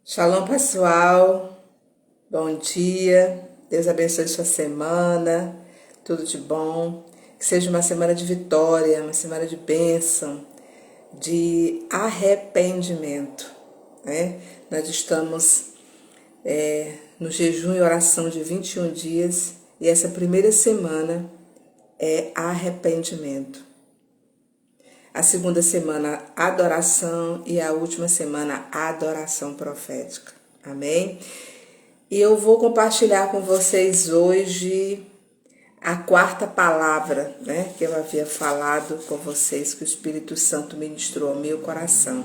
Shalom, pessoal. Bom dia. Deus abençoe sua semana. Tudo de bom. Que seja uma semana de vitória, uma semana de bênção, de arrependimento, né? Nós estamos no jejum e oração de 21 dias e essa primeira semana é arrependimento. A segunda semana, adoração, e a última semana, adoração profética. Amém? E eu vou compartilhar com vocês hoje a quarta palavra, né? Que eu havia falado com vocês, que o Espírito Santo ministrou ao meu coração.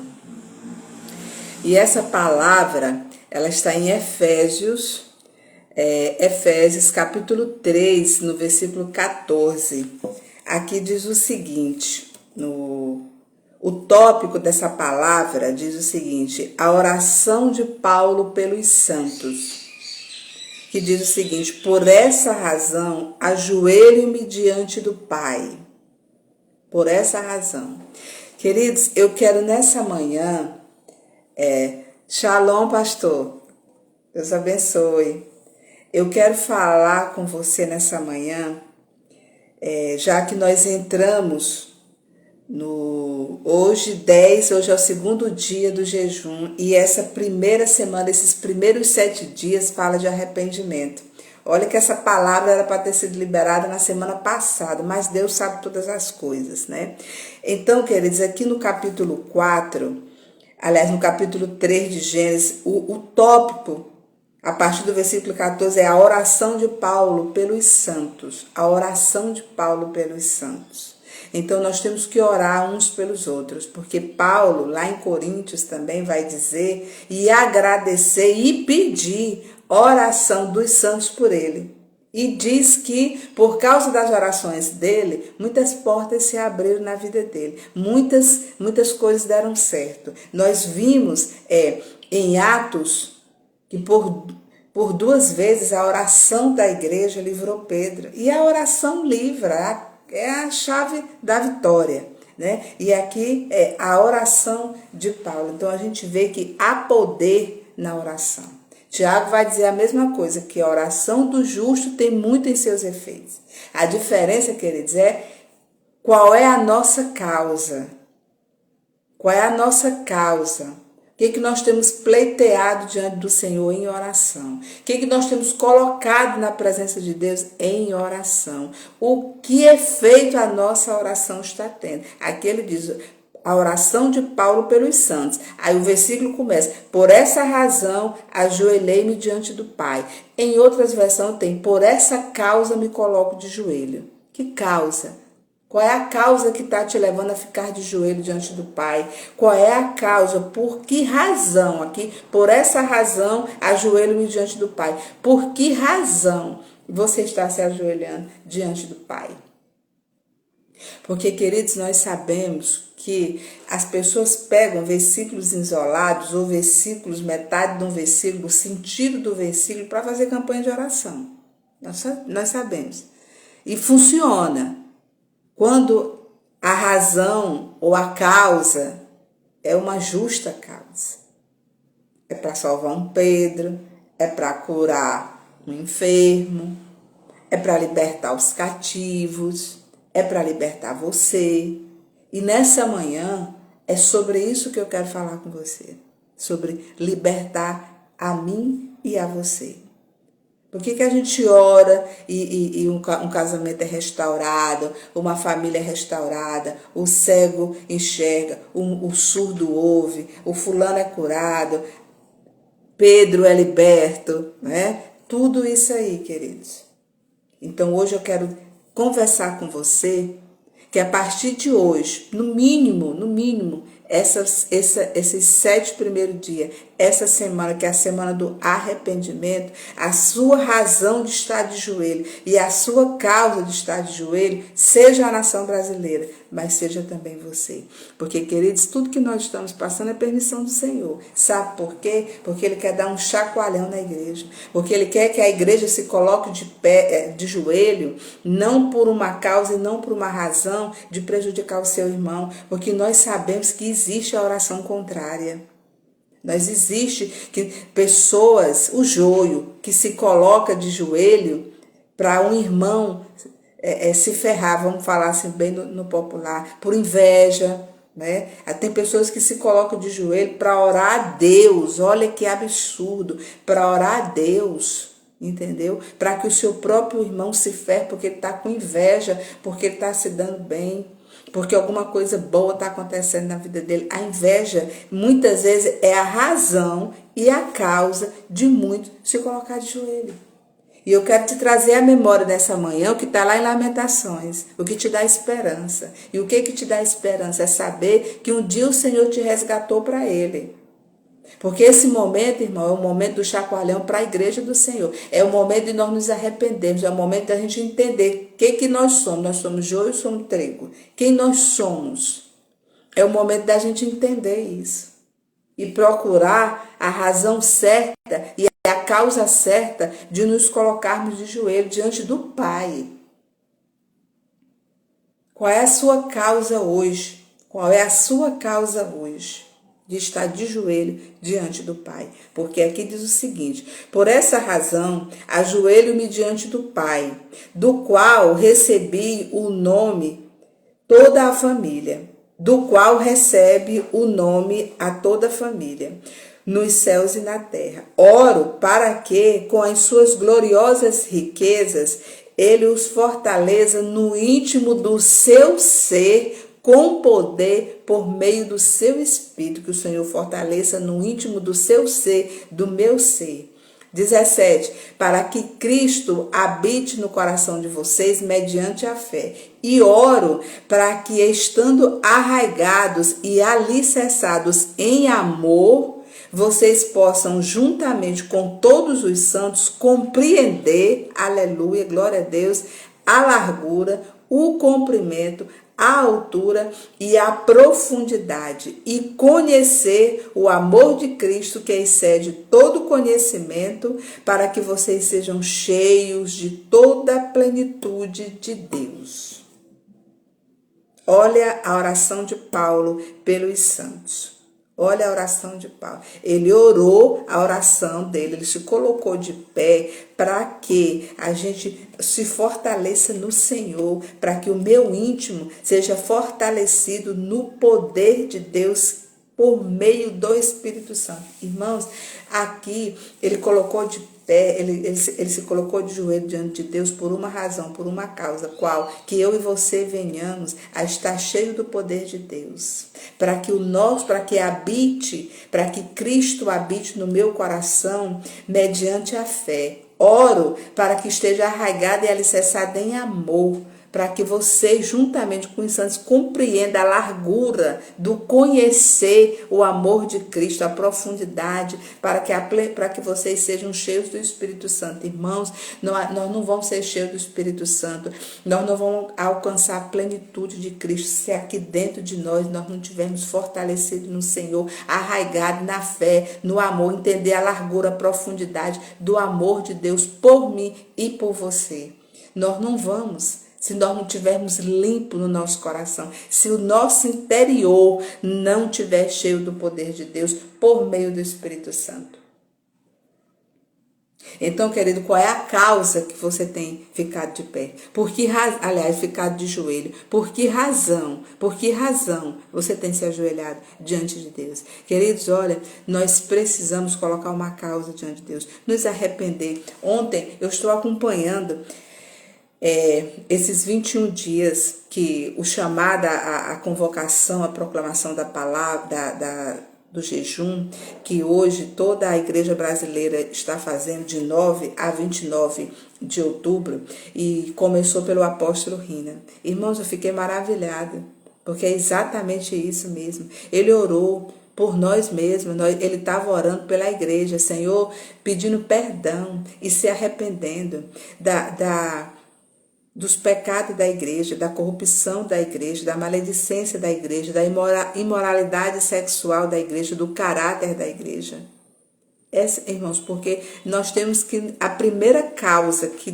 E essa palavra, ela está em Efésios capítulo 3, no versículo 14. Aqui diz o seguinte, o tópico dessa palavra diz o seguinte: a oração de Paulo pelos santos, que diz o seguinte: por essa razão, ajoelho-me diante do Pai. Por essa razão. Queridos, eu quero nessa manhã, Shalom, pastor, Deus abençoe. Eu quero falar com você nessa manhã, já que nós entramos hoje é o segundo dia do jejum, e essa primeira semana, esses primeiros 7 dias fala de arrependimento. Olha que essa palavra era para ter sido liberada na semana passada, mas Deus sabe todas as coisas, né? Então, queridos, aqui no capítulo 4, aliás, no capítulo 3 de Gênesis, o tópico, a partir do versículo 14, é a oração de Paulo pelos santos. A oração de Paulo pelos santos. Então, nós temos que orar uns pelos outros, porque Paulo, lá em Coríntios, também vai dizer e agradecer e pedir oração dos santos por ele. E diz que, por causa das orações dele, muitas portas se abriram na vida dele. Muitas coisas deram certo. Nós vimos em Atos que por 2 vezes a oração da igreja livrou Pedro. E a oração livra, é a chave da vitória, né? E aqui é a oração de Paulo. Então a gente vê que há poder na oração. Tiago vai dizer a mesma coisa, que a oração do justo tem muito em seus efeitos. A diferença, queridos, é qual é a nossa causa. Qual é a nossa causa? O que nós temos pleiteado diante do Senhor em oração? O que nós temos colocado na presença de Deus em oração? O que efeito a nossa oração está tendo? Aqui ele diz a oração de Paulo pelos santos. Aí o versículo começa: por essa razão ajoelhei-me diante do Pai. Em outras versões tem: por essa causa me coloco de joelho. Que causa? Qual é a causa que está te levando a ficar de joelho diante do Pai? Qual é a causa? Por que razão? Aqui, por essa razão, ajoelho-me diante do Pai. Por que razão você está se ajoelhando diante do Pai? Porque, queridos, nós sabemos que as pessoas pegam versículos isolados ou versículos, metade de um versículo, o sentido do versículo, para fazer campanha de oração. Nós sabemos. E funciona. Quando a razão ou a causa é uma justa causa. É para salvar um Pedro, é para curar um enfermo, é para libertar os cativos, é para libertar você. E nessa manhã é sobre isso que eu quero falar com você. Sobre libertar a mim e a você. Por que a gente ora e um casamento é restaurado, uma família é restaurada, o cego enxerga, o surdo ouve, o fulano é curado, Pedro é liberto, né? Tudo isso aí, queridos. Então hoje eu quero conversar com você que a partir de hoje, no mínimo, esses 7 primeiros dias, essa semana, que é a semana do arrependimento, a sua razão de estar de joelho e a sua causa de estar de joelho, seja a nação brasileira, mas seja também você. Porque, queridos, tudo que nós estamos passando é permissão do Senhor. Sabe por quê? Porque Ele quer dar um chacoalhão na igreja. Porque Ele quer que a igreja se coloque de pé, de joelho, não por uma causa e não por uma razão de prejudicar o seu irmão. Porque nós sabemos que existe a oração contrária. Nós existe que pessoas, o joio, que se coloca de joelho para um irmão se ferrar, vamos falar assim bem no popular, por inveja, né? Tem pessoas que se colocam de joelho para orar a Deus, olha que absurdo, para orar a Deus, entendeu? Para que o seu próprio irmão se ferre porque ele está com inveja, porque ele está se dando bem, porque alguma coisa boa está acontecendo na vida dele. A inveja, muitas vezes, é a razão e a causa de muito se colocar de joelho. E eu quero te trazer à memória nessa manhã o que está lá em Lamentações, o que te dá esperança. E o que te dá esperança? É saber que um dia o Senhor te resgatou para Ele. Porque esse momento, irmão, é o momento do chacoalhão para a igreja do Senhor. É o momento de nós nos arrependermos, é o momento da gente entender o que nós somos. Nós somos joio, somos trigo. Quem nós somos? É o momento da gente entender isso. E procurar a razão certa e a causa certa de nos colocarmos de joelho diante do Pai. Qual é a sua causa hoje? Qual é a sua causa hoje? De estar de joelho diante do Pai. Porque aqui diz o seguinte: por essa razão, ajoelho-me diante do Pai, do qual recebi o nome toda a família, do qual recebe o nome a toda a família, nos céus e na terra. Oro para que, com as suas gloriosas riquezas, ele os fortaleça no íntimo do seu ser, com poder por meio do seu Espírito, que o Senhor fortaleça no íntimo do seu ser, do meu ser. 17. Para que Cristo habite no coração de vocês mediante a fé. E oro para que, estando arraigados e alicerçados em amor, vocês possam, juntamente com todos os santos, compreender, aleluia, glória a Deus, a largura, o comprimento, a altura e a profundidade, e conhecer o amor de Cristo que excede todo conhecimento, para que vocês sejam cheios de toda a plenitude de Deus. Olha a oração de Paulo pelos santos. Olha a oração de Paulo. Ele orou a oração dele, ele se colocou de pé para que a gente se fortaleça no Senhor, para que o meu íntimo seja fortalecido no poder de Deus por meio do Espírito Santo. Irmãos, aqui ele colocou de pé, ele se colocou de joelho diante de Deus por uma razão, por uma causa, qual? Que eu e você venhamos a estar cheio do poder de Deus, para que Cristo habite no meu coração mediante a fé. Oro para que esteja arraigada e alicerçada em amor, para que vocês, juntamente com os santos, compreendam a largura do conhecer o amor de Cristo, a profundidade, para que vocês sejam cheios do Espírito Santo. Irmãos, nós não vamos ser cheios do Espírito Santo, nós não vamos alcançar a plenitude de Cristo se aqui dentro de nós não tivermos fortalecido no Senhor, arraigado na fé, no amor, entender a largura, a profundidade do amor de Deus por mim e por você. Nós não vamos, se nós não tivermos limpo no nosso coração, se o nosso interior não estiver cheio do poder de Deus por meio do Espírito Santo. Então, querido, qual é a causa que você tem ficado de pé? Ficado de joelho? Por que razão você tem se ajoelhado diante de Deus? Queridos, olha, nós precisamos colocar uma causa diante de Deus, nos arrepender. Ontem eu estou acompanhando esses 21 dias que o chamado, a convocação, a proclamação da palavra, do jejum, que hoje toda a igreja brasileira está fazendo de 9 a 29 de outubro, e começou pelo apóstolo Rina. Irmãos, eu fiquei maravilhada, porque é exatamente isso mesmo. Ele orou por nós mesmos, ele estava orando pela igreja, Senhor, pedindo perdão e se arrependendo dos pecados da igreja, da corrupção da igreja, da maledicência da igreja, da imoralidade sexual da igreja, do caráter da igreja. Irmãos, porque nós temos que, a primeira causa que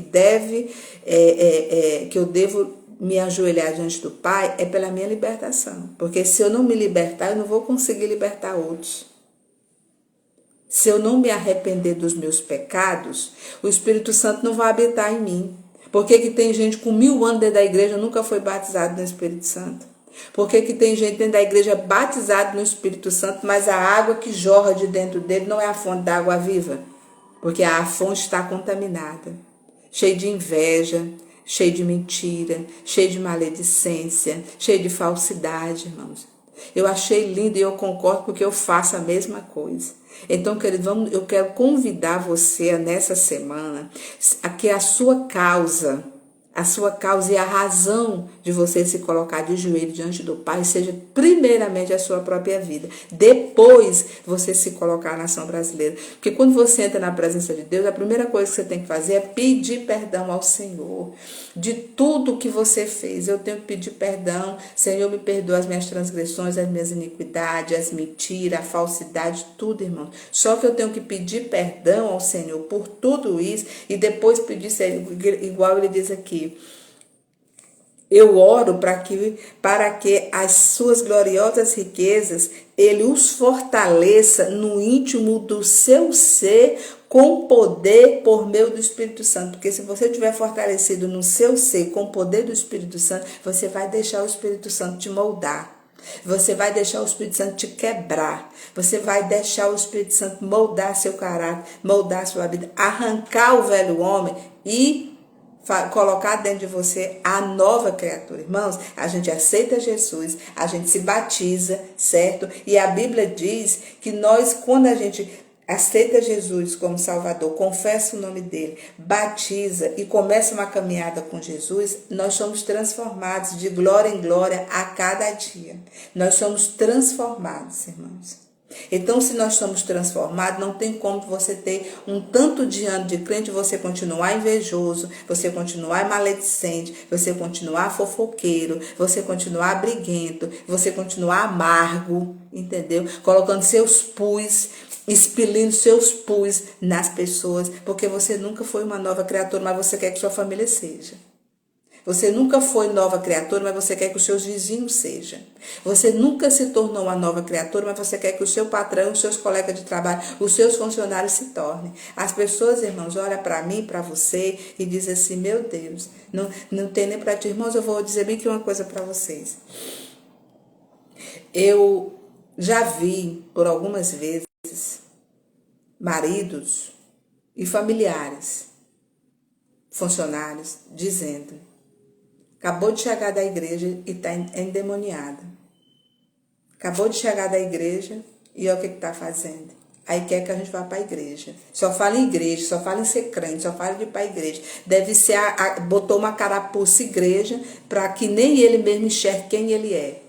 eu devo me ajoelhar diante do Pai é pela minha libertação. Porque se eu não me libertar, eu não vou conseguir libertar outros. Se eu não me arrepender dos meus pecados, o Espírito Santo não vai habitar em mim. Por que que tem gente com 1000 anos dentro da igreja e nunca foi batizado no Espírito Santo? Por que que tem gente dentro da igreja batizado no Espírito Santo, mas a água que jorra de dentro dele não é a fonte da água viva? Porque a fonte está contaminada, cheia de inveja, cheia de mentira, cheia de maledicência, cheia de falsidade, irmãos. Eu achei lindo e eu concordo porque eu faço a mesma coisa. Então, querido, eu quero convidar você nessa semana a que a sua causa e a razão de você se colocar de joelho diante do Pai seja primeiramente a sua própria vida. Depois você se colocar na nação brasileira. Porque quando você entra na presença de Deus, a primeira coisa que você tem que fazer é pedir perdão ao Senhor de tudo que você fez. Eu tenho que pedir perdão. Senhor, me perdoa as minhas transgressões, as minhas iniquidades, as mentiras, a falsidade, tudo, irmão. Só que eu tenho que pedir perdão ao Senhor por tudo isso e depois pedir, igual ele diz aqui, eu oro para que as suas gloriosas riquezas, ele os fortaleça no íntimo do seu ser com poder por meio do Espírito Santo. Porque se você estiver fortalecido no seu ser com o poder do Espírito Santo, você vai deixar o Espírito Santo te moldar. Você vai deixar o Espírito Santo te quebrar. Você vai deixar o Espírito Santo moldar seu caráter, moldar sua vida, arrancar o velho homem e colocar dentro de você a nova criatura. Irmãos, a gente aceita Jesus, a gente se batiza, certo? E a Bíblia diz que nós, quando a gente aceita Jesus como Salvador, confessa o nome dele, batiza e começa uma caminhada com Jesus, nós somos transformados de glória em glória a cada dia. Nós somos transformados, irmãos. Então, se nós somos transformados, não tem como você ter um tanto de ano de crente e você continuar invejoso, você continuar maledicente, você continuar fofoqueiro, você continuar briguento, você continuar amargo, entendeu? Colocando seus pus, expelindo seus pus nas pessoas, porque você nunca foi uma nova criatura, mas você quer que sua família seja. Você nunca foi nova criatura, mas você quer que os seus vizinhos sejam. Você nunca se tornou uma nova criatura, mas você quer que o seu patrão, os seus colegas de trabalho, os seus funcionários se tornem. As pessoas, irmãos, olham para mim, para você e dizem assim, meu Deus, não tem nem para ti. Irmãos, eu vou dizer bem que uma coisa para vocês. Eu já vi, por algumas vezes, maridos e familiares, funcionários, dizendo: acabou de chegar da igreja e está endemoniada. Acabou de chegar da igreja e olha o que está fazendo. Aí quer que a gente vá para a igreja. Só fala em igreja, só fala em ser crente, só fala de ir para a igreja. Deve ser, botou uma carapuça igreja para que nem ele mesmo enxergue quem ele é.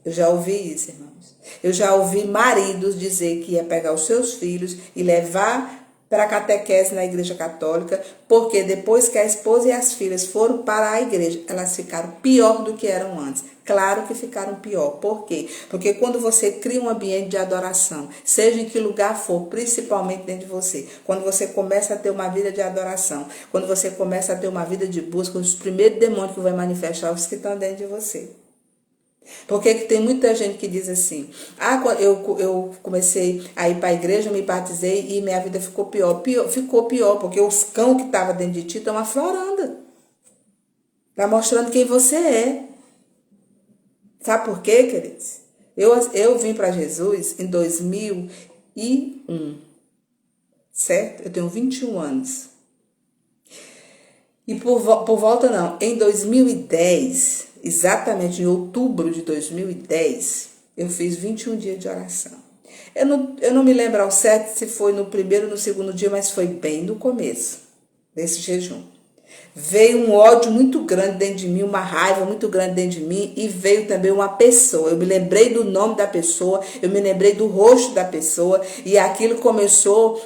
Eu já ouvi isso, irmãos. Eu já ouvi maridos dizer que ia pegar os seus filhos e levar para a catequese na igreja católica, porque depois que a esposa e as filhas foram para a igreja, elas ficaram pior do que eram antes. Claro que ficaram pior. Por quê? Porque quando você cria um ambiente de adoração, seja em que lugar for, principalmente dentro de você, quando você começa a ter uma vida de adoração, quando você começa a ter uma vida de busca, os primeiros demônios que vão manifestar os que estão dentro de você. Porque tem muita gente que diz assim, eu comecei a ir para a igreja, me batizei e minha vida ficou pior. Ficou pior, porque os cão que estavam dentro de ti estão aflorando. Está mostrando quem você é. Sabe por quê, queridos? Eu vim para Jesus em 2001, certo? Eu tenho 21 anos. E por volta não, em 2010, exatamente em outubro de 2010, eu fiz 21 dias de oração. Eu não me lembro ao certo se foi no primeiro ou no segundo dia, mas foi bem no começo desse jejum. Veio um ódio muito grande dentro de mim, uma raiva muito grande dentro de mim, e veio também uma pessoa. Eu me lembrei do nome da pessoa, eu me lembrei do rosto da pessoa, e aquilo começou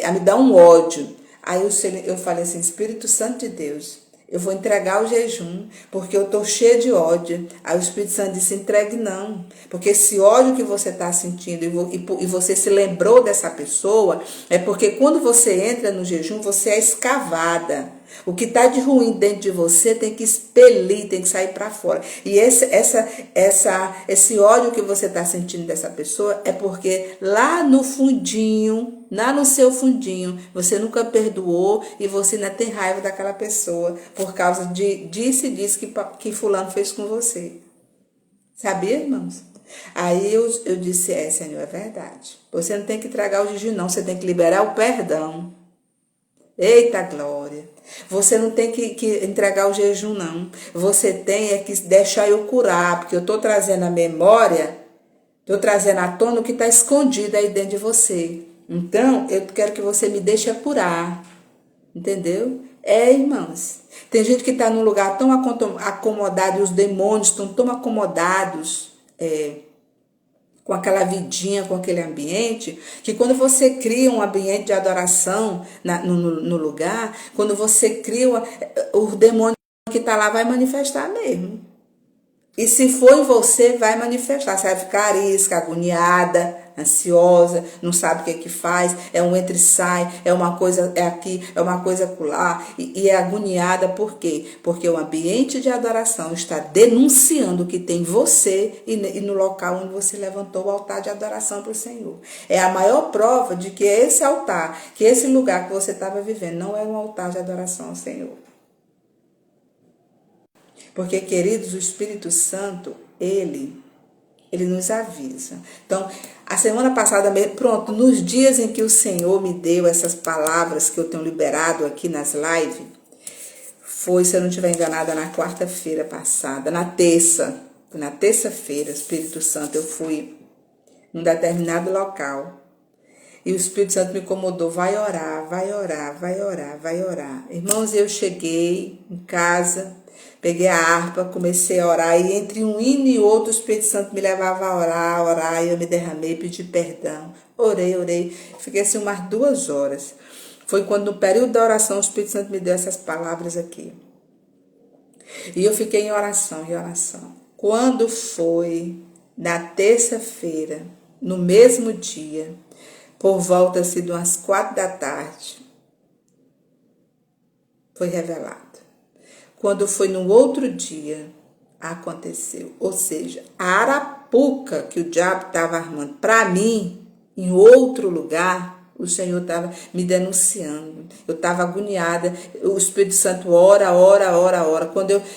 a me dar um ódio. Aí eu falei assim, Espírito Santo de Deus, eu vou entregar o jejum, porque eu estou cheia de ódio. Aí o Espírito Santo disse, entregue não, porque esse ódio que você está sentindo e você se lembrou dessa pessoa, é porque quando você entra no jejum, você é escavada. O que está de ruim dentro de você tem que expelir, tem que sair para fora. E esse ódio que você está sentindo dessa pessoa é porque lá no fundinho, lá no seu fundinho, você nunca perdoou e você ainda tem raiva daquela pessoa por causa de disso que fulano fez com você. Sabia, irmãos? Aí eu disse, Senhor, é verdade. Você não tem que tragar o jejum, não. Você tem que liberar o perdão. Eita glória! Você não tem que entregar o jejum, não. Você tem que deixar eu curar, porque eu estou trazendo a memória, estou trazendo à tona o que está escondido aí dentro de você. Então, eu quero que você me deixe curar. Entendeu? Irmãos. Tem gente que está num lugar tão acomodado, e os demônios estão tão acomodados, com aquela vidinha, com aquele ambiente, que quando você cria um ambiente de adoração no lugar, quando você cria, o demônio que está lá vai manifestar mesmo. E se for em você, vai manifestar. Você vai ficar arisca, agoniada, ansiosa, não sabe o que faz, é um entra e sai, é uma coisa aqui, é uma coisa acolá, e é agoniada. Por quê? Porque o ambiente de adoração está denunciando o que tem em você e no local onde você levantou o altar de adoração para o Senhor. É a maior prova de que esse altar, que esse lugar que você estava vivendo não é um altar de adoração ao Senhor. Porque, queridos, o Espírito Santo, ele nos avisa. Então, a semana passada, pronto, nos dias em que o Senhor me deu essas palavras que eu tenho liberado aqui nas lives, foi, se eu não estiver enganada, na quarta-feira passada, na terça-feira, o Espírito Santo, eu fui num determinado local. E o Espírito Santo me incomodou, vai orar, vai orar, vai orar, vai orar. Irmãos, eu cheguei em casa, peguei a harpa, comecei a orar, e entre um hino e outro o Espírito Santo me levava a orar, e eu me derramei, pedi perdão, orei, fiquei assim umas 2 horas. Foi quando no período da oração o Espírito Santo me deu essas palavras aqui. E eu fiquei em oração. Quando foi na terça-feira, no mesmo dia, por volta de umas 4 da tarde, foi revelado. Quando foi no outro dia, aconteceu. Ou seja, a arapuca que o diabo estava armando para mim, em outro lugar, o Senhor estava me denunciando. Eu estava agoniada. O Espírito Santo ora.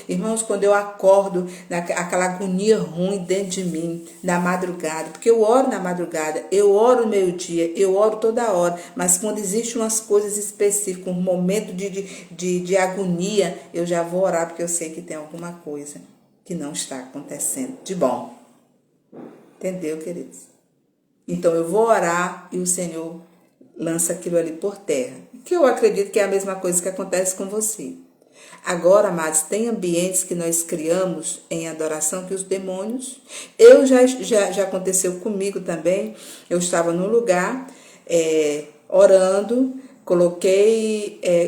Irmãos, quando eu acordo, aquela agonia ruim dentro de mim, na madrugada, porque eu oro na madrugada, eu oro no meio-dia, eu oro toda hora, mas quando existem umas coisas específicas, um momento de agonia, eu já vou orar, porque eu sei que tem alguma coisa que não está acontecendo de bom. Entendeu, queridos? Então eu vou orar e o Senhor lança aquilo ali por terra. Que eu acredito que é a mesma coisa que acontece com você. Agora, amados, tem ambientes que nós criamos em adoração que os demônios... Já aconteceu comigo também. Eu estava num lugar orando,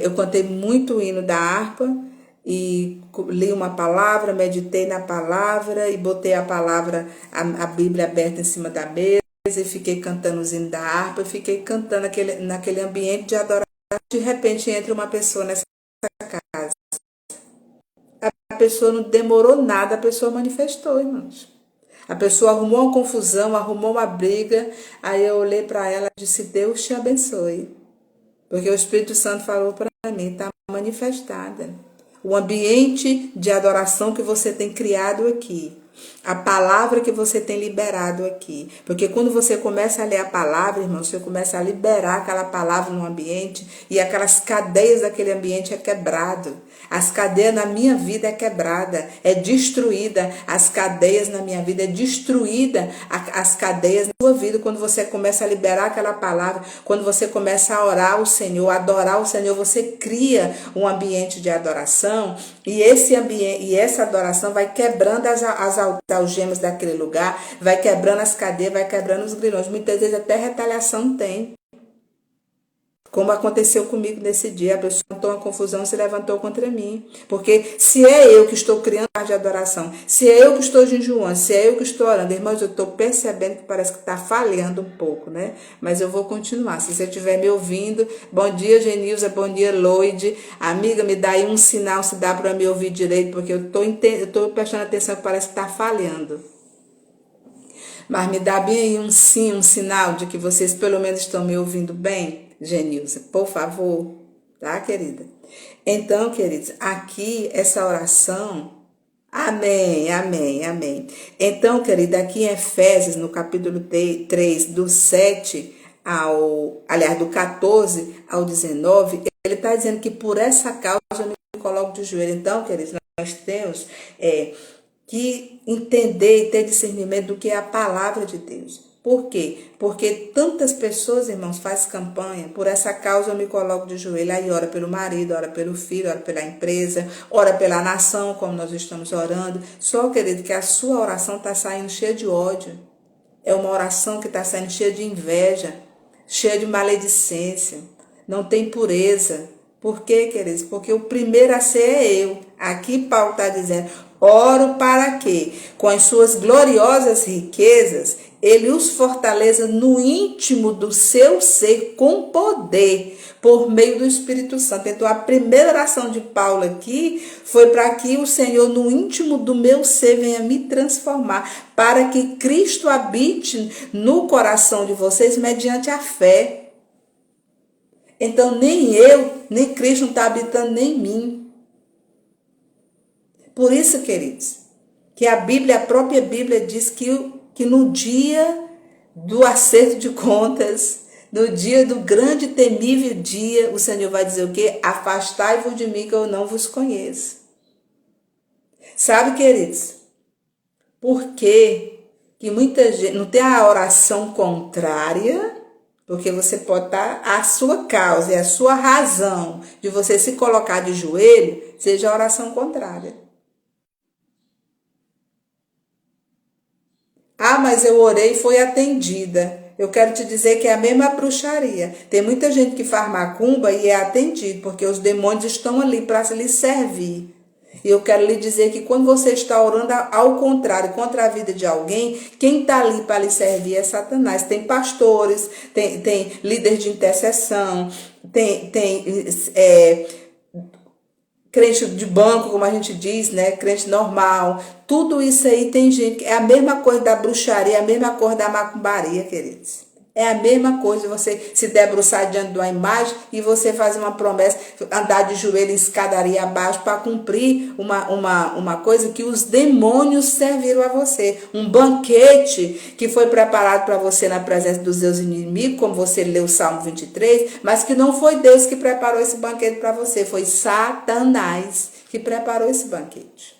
eu cantei muito o hino da harpa e li uma palavra, meditei na palavra e botei a palavra, a Bíblia aberta em cima da mesa. E fiquei cantando os hinos da harpa, fiquei cantando naquele ambiente de adoração. De repente entra uma pessoa nessa casa. A pessoa não demorou nada, a pessoa manifestou, irmãos. A pessoa arrumou uma confusão, arrumou uma briga. Aí eu olhei para ela e disse, Deus te abençoe. Porque o Espírito Santo falou para mim, está manifestada. O ambiente de adoração que você tem criado aqui. A palavra que você tem liberado aqui. Porque quando você começa a ler a palavra, irmão, você começa a liberar aquela palavra no ambiente e aquelas cadeias daquele ambiente é quebrado. As cadeias na minha vida é quebrada, é destruída. As cadeias na minha vida é destruída. As cadeias na sua vida, quando você começa a liberar aquela palavra, quando você começa a orar o Senhor, adorar o Senhor, você cria um ambiente de adoração e essa adoração vai quebrando as algemas daquele lugar, vai quebrando as cadeias, vai quebrando os grilhões. Muitas vezes até retaliação tem. Como aconteceu comigo nesse dia, a pessoa levantou uma confusão, se levantou contra mim. Porque se é eu que estou criando de adoração, se é eu que estou jejuando, se é eu que estou orando, irmãos, eu estou percebendo que parece que está falhando um pouco, né? Mas eu vou continuar. Se você estiver me ouvindo, bom dia, Genilza, bom dia, Loide. Amiga, me dá aí um sinal se dá para me ouvir direito, porque eu estou prestando atenção que parece que está falhando. Mas me dá bem aí um sim, um sinal de que vocês pelo menos estão me ouvindo bem, Genilza, por favor, tá, querida? Então, queridos, aqui essa oração, amém, amém, amém. Então, querida, aqui em Efésios, no capítulo 3, do 7 aliás, do 14 ao 19, ele está dizendo que por essa causa eu me coloco de joelho. Então, queridos, nós temos que entender e ter discernimento do que é a palavra de Deus. Por quê? Porque tantas pessoas, irmãos, fazem campanha, por essa causa eu me coloco de joelho, aí ora pelo marido, ora pelo filho, ora pela empresa, ora pela nação, como nós estamos orando. Só, querido, que a sua oração está saindo cheia de ódio. É uma oração que está saindo cheia de inveja, cheia de maledicência, não tem pureza. Por quê, queridos? Porque o primeiro a ser é eu. Aqui Paulo está dizendo, oro para que, com as suas gloriosas riquezas, ele os fortaleça no íntimo do seu ser com poder, por meio do Espírito Santo. Então, a primeira oração de Paulo aqui foi para que o Senhor, no íntimo do meu ser, venha me transformar, para que Cristo habite no coração de vocês mediante a fé. Então, nem eu, nem Cristo não está habitando nem em mim. Por isso, queridos, que a Bíblia, a própria Bíblia diz que no dia do acerto de contas, no dia do grande e temível dia, o Senhor vai dizer o quê? Afastai-vos de mim que eu não vos conheço. Sabe, queridos, por que muita gente não tem a oração contrária? Porque você pode estar, a sua causa e a sua razão de você se colocar de joelho, seja a oração contrária. Ah, mas eu orei e foi atendida. Eu quero te dizer que é a mesma bruxaria. Tem muita gente que faz macumba e é atendido, porque os demônios estão ali para lhe servir. E eu quero lhe dizer que quando você está orando ao contrário, contra a vida de alguém, quem está ali para lhe servir é Satanás. Tem pastores, tem líderes de intercessão, tem crente de banco, como a gente diz, né? Crente normal. Tudo isso aí tem gente. É a mesma coisa da bruxaria, é a mesma coisa da macumbaria, queridos. É a mesma coisa você se debruçar diante de uma imagem e você fazer uma promessa, andar de joelho em escadaria abaixo para cumprir uma coisa que os demônios serviram a você. Um banquete que foi preparado para você na presença dos seus inimigos, como você leu o Salmo 23, mas que não foi Deus que preparou esse banquete para você, foi Satanás que preparou esse banquete.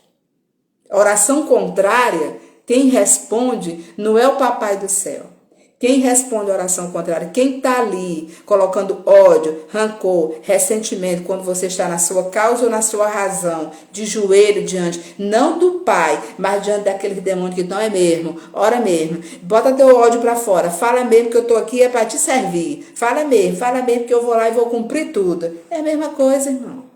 A oração contrária, quem responde não é o papai do céu. Quem responde a oração contrária, quem está ali colocando ódio, rancor, ressentimento, quando você está na sua causa ou na sua razão, de joelho diante, não do Pai, mas diante daquele demônio que não é mesmo, ora mesmo, bota teu ódio para fora, fala mesmo que eu estou aqui é para te servir, fala mesmo que eu vou lá e vou cumprir tudo. É a mesma coisa, irmão.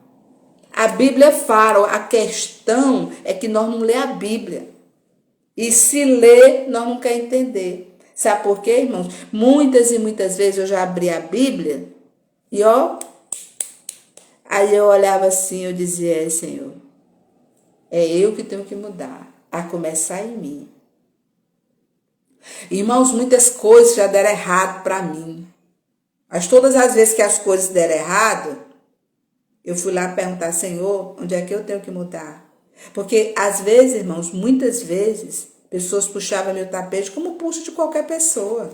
A Bíblia fala, a questão é que nós não lemos a Bíblia. E se lê, nós não queremos entender. Sabe por quê, irmãos? Muitas e muitas vezes eu já abri a Bíblia e aí eu olhava assim, eu dizia, Senhor, é eu que tenho que mudar, a começar em mim. Irmãos, muitas coisas já deram errado para mim. Mas todas as vezes que as coisas deram errado, eu fui lá perguntar, Senhor, onde é que eu tenho que mudar? Porque às vezes, irmãos, muitas vezes, pessoas puxavam meu tapete como puxa de qualquer pessoa.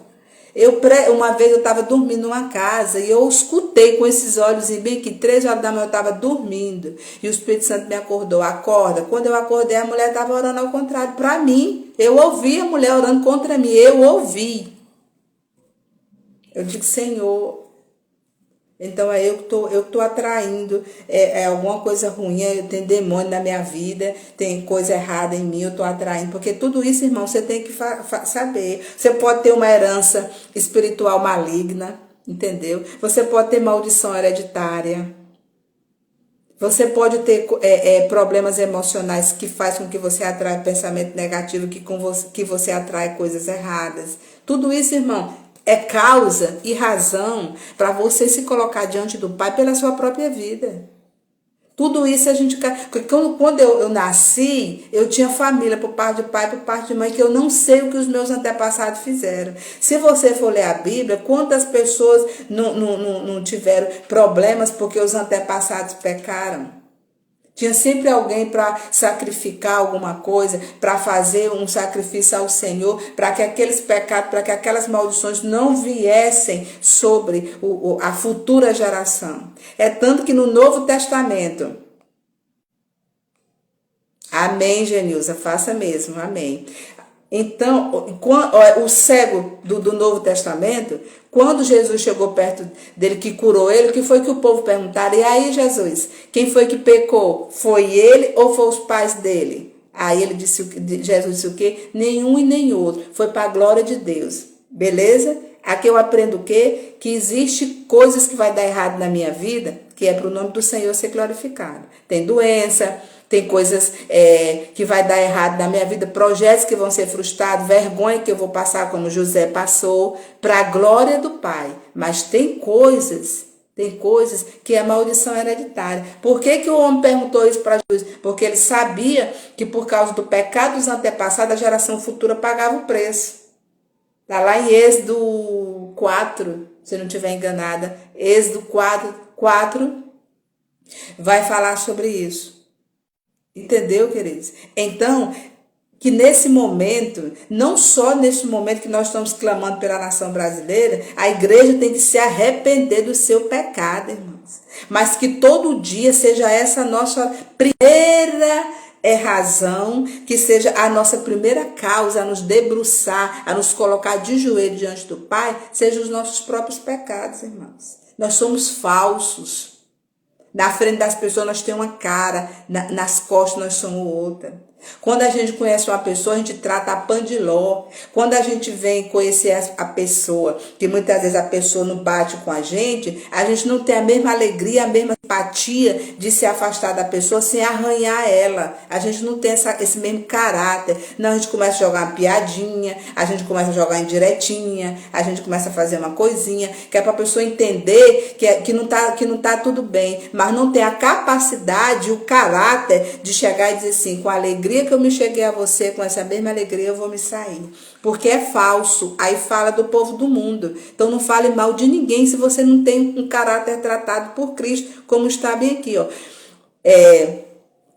Uma vez eu estava dormindo numa casa e eu escutei com esses olhos e bem que 3 horas da manhã eu estava dormindo. E o Espírito Santo me acordou, acorda. Quando eu acordei, a mulher estava orando ao contrário para mim. Eu ouvi a mulher orando contra mim, eu ouvi. Eu digo, Senhor, então é eu que estou atraindo alguma coisa ruim, tem demônio na minha vida, tem coisa errada em mim, eu estou atraindo. Porque tudo isso, irmão, você tem que saber. Você pode ter uma herança espiritual maligna, entendeu? Você pode ter maldição hereditária. Você pode ter problemas emocionais que faz com que você atraia pensamento negativo, que você atrai coisas erradas. Tudo isso, irmão, é causa e razão para você se colocar diante do Pai pela sua própria vida. Tudo isso a gente... Quando eu nasci, eu tinha família por parte de pai, por parte de mãe, que eu não sei o que os meus antepassados fizeram. Se você for ler a Bíblia, quantas pessoas não tiveram problemas porque os antepassados pecaram? Tinha sempre alguém para sacrificar alguma coisa, para fazer um sacrifício ao Senhor, para que aqueles pecados, para que aquelas maldições não viessem sobre a futura geração. É tanto que no Novo Testamento, amém, Genilza, faça mesmo, amém. Então, o cego do Novo Testamento, quando Jesus chegou perto dele, que curou ele, o que foi que o povo perguntaram? E aí, Jesus, quem foi que pecou? Foi ele ou foi os pais dele? Aí Jesus disse o quê? Nenhum e nem outro. Foi para a glória de Deus. Beleza? Aqui eu aprendo o quê? Que existe coisas que vai dar errado na minha vida, que é para o nome do Senhor ser glorificado. Tem doença, tem coisas que vai dar errado na minha vida, projetos que vão ser frustrados, vergonha que eu vou passar como José passou, para a glória do Pai. Mas tem coisas que é maldição hereditária. Por que o homem perguntou isso para Jesus? Porque ele sabia que por causa do pecado dos antepassados, a geração futura pagava o preço. Está lá em Êxodo 4, se não estiver enganada. Êxodo 4 vai falar sobre isso. Entendeu, queridos? Então, que nesse momento, não só nesse momento que nós estamos clamando pela nação brasileira, a igreja tem que se arrepender do seu pecado, irmãos. Mas que todo dia seja essa a nossa primeira razão, que seja a nossa primeira causa a nos debruçar, a nos colocar de joelho diante do Pai, sejam os nossos próprios pecados, irmãos. Nós somos falsos. Na frente das pessoas nós temos uma cara, nas costas nós somos outra. Quando a gente conhece uma pessoa, a gente trata a pandiló. Quando a gente vem conhecer a pessoa, que muitas vezes a pessoa não bate com a gente não tem a mesma alegria, a mesma simpatia de se afastar da pessoa sem arranhar ela. A gente não tem esse mesmo caráter. Não, a gente começa a jogar uma piadinha, a gente começa a jogar indiretinha, a gente começa a fazer uma coisinha, que é para a pessoa entender que não tá tudo bem, mas não tem a capacidade, o caráter de chegar e dizer assim, com alegria que eu me cheguei a você, com essa mesma alegria eu vou me sair. Porque é falso. Aí fala do povo do mundo. Então não fale mal de ninguém se você não tem um caráter tratado por Cristo, como está bem aqui, ó.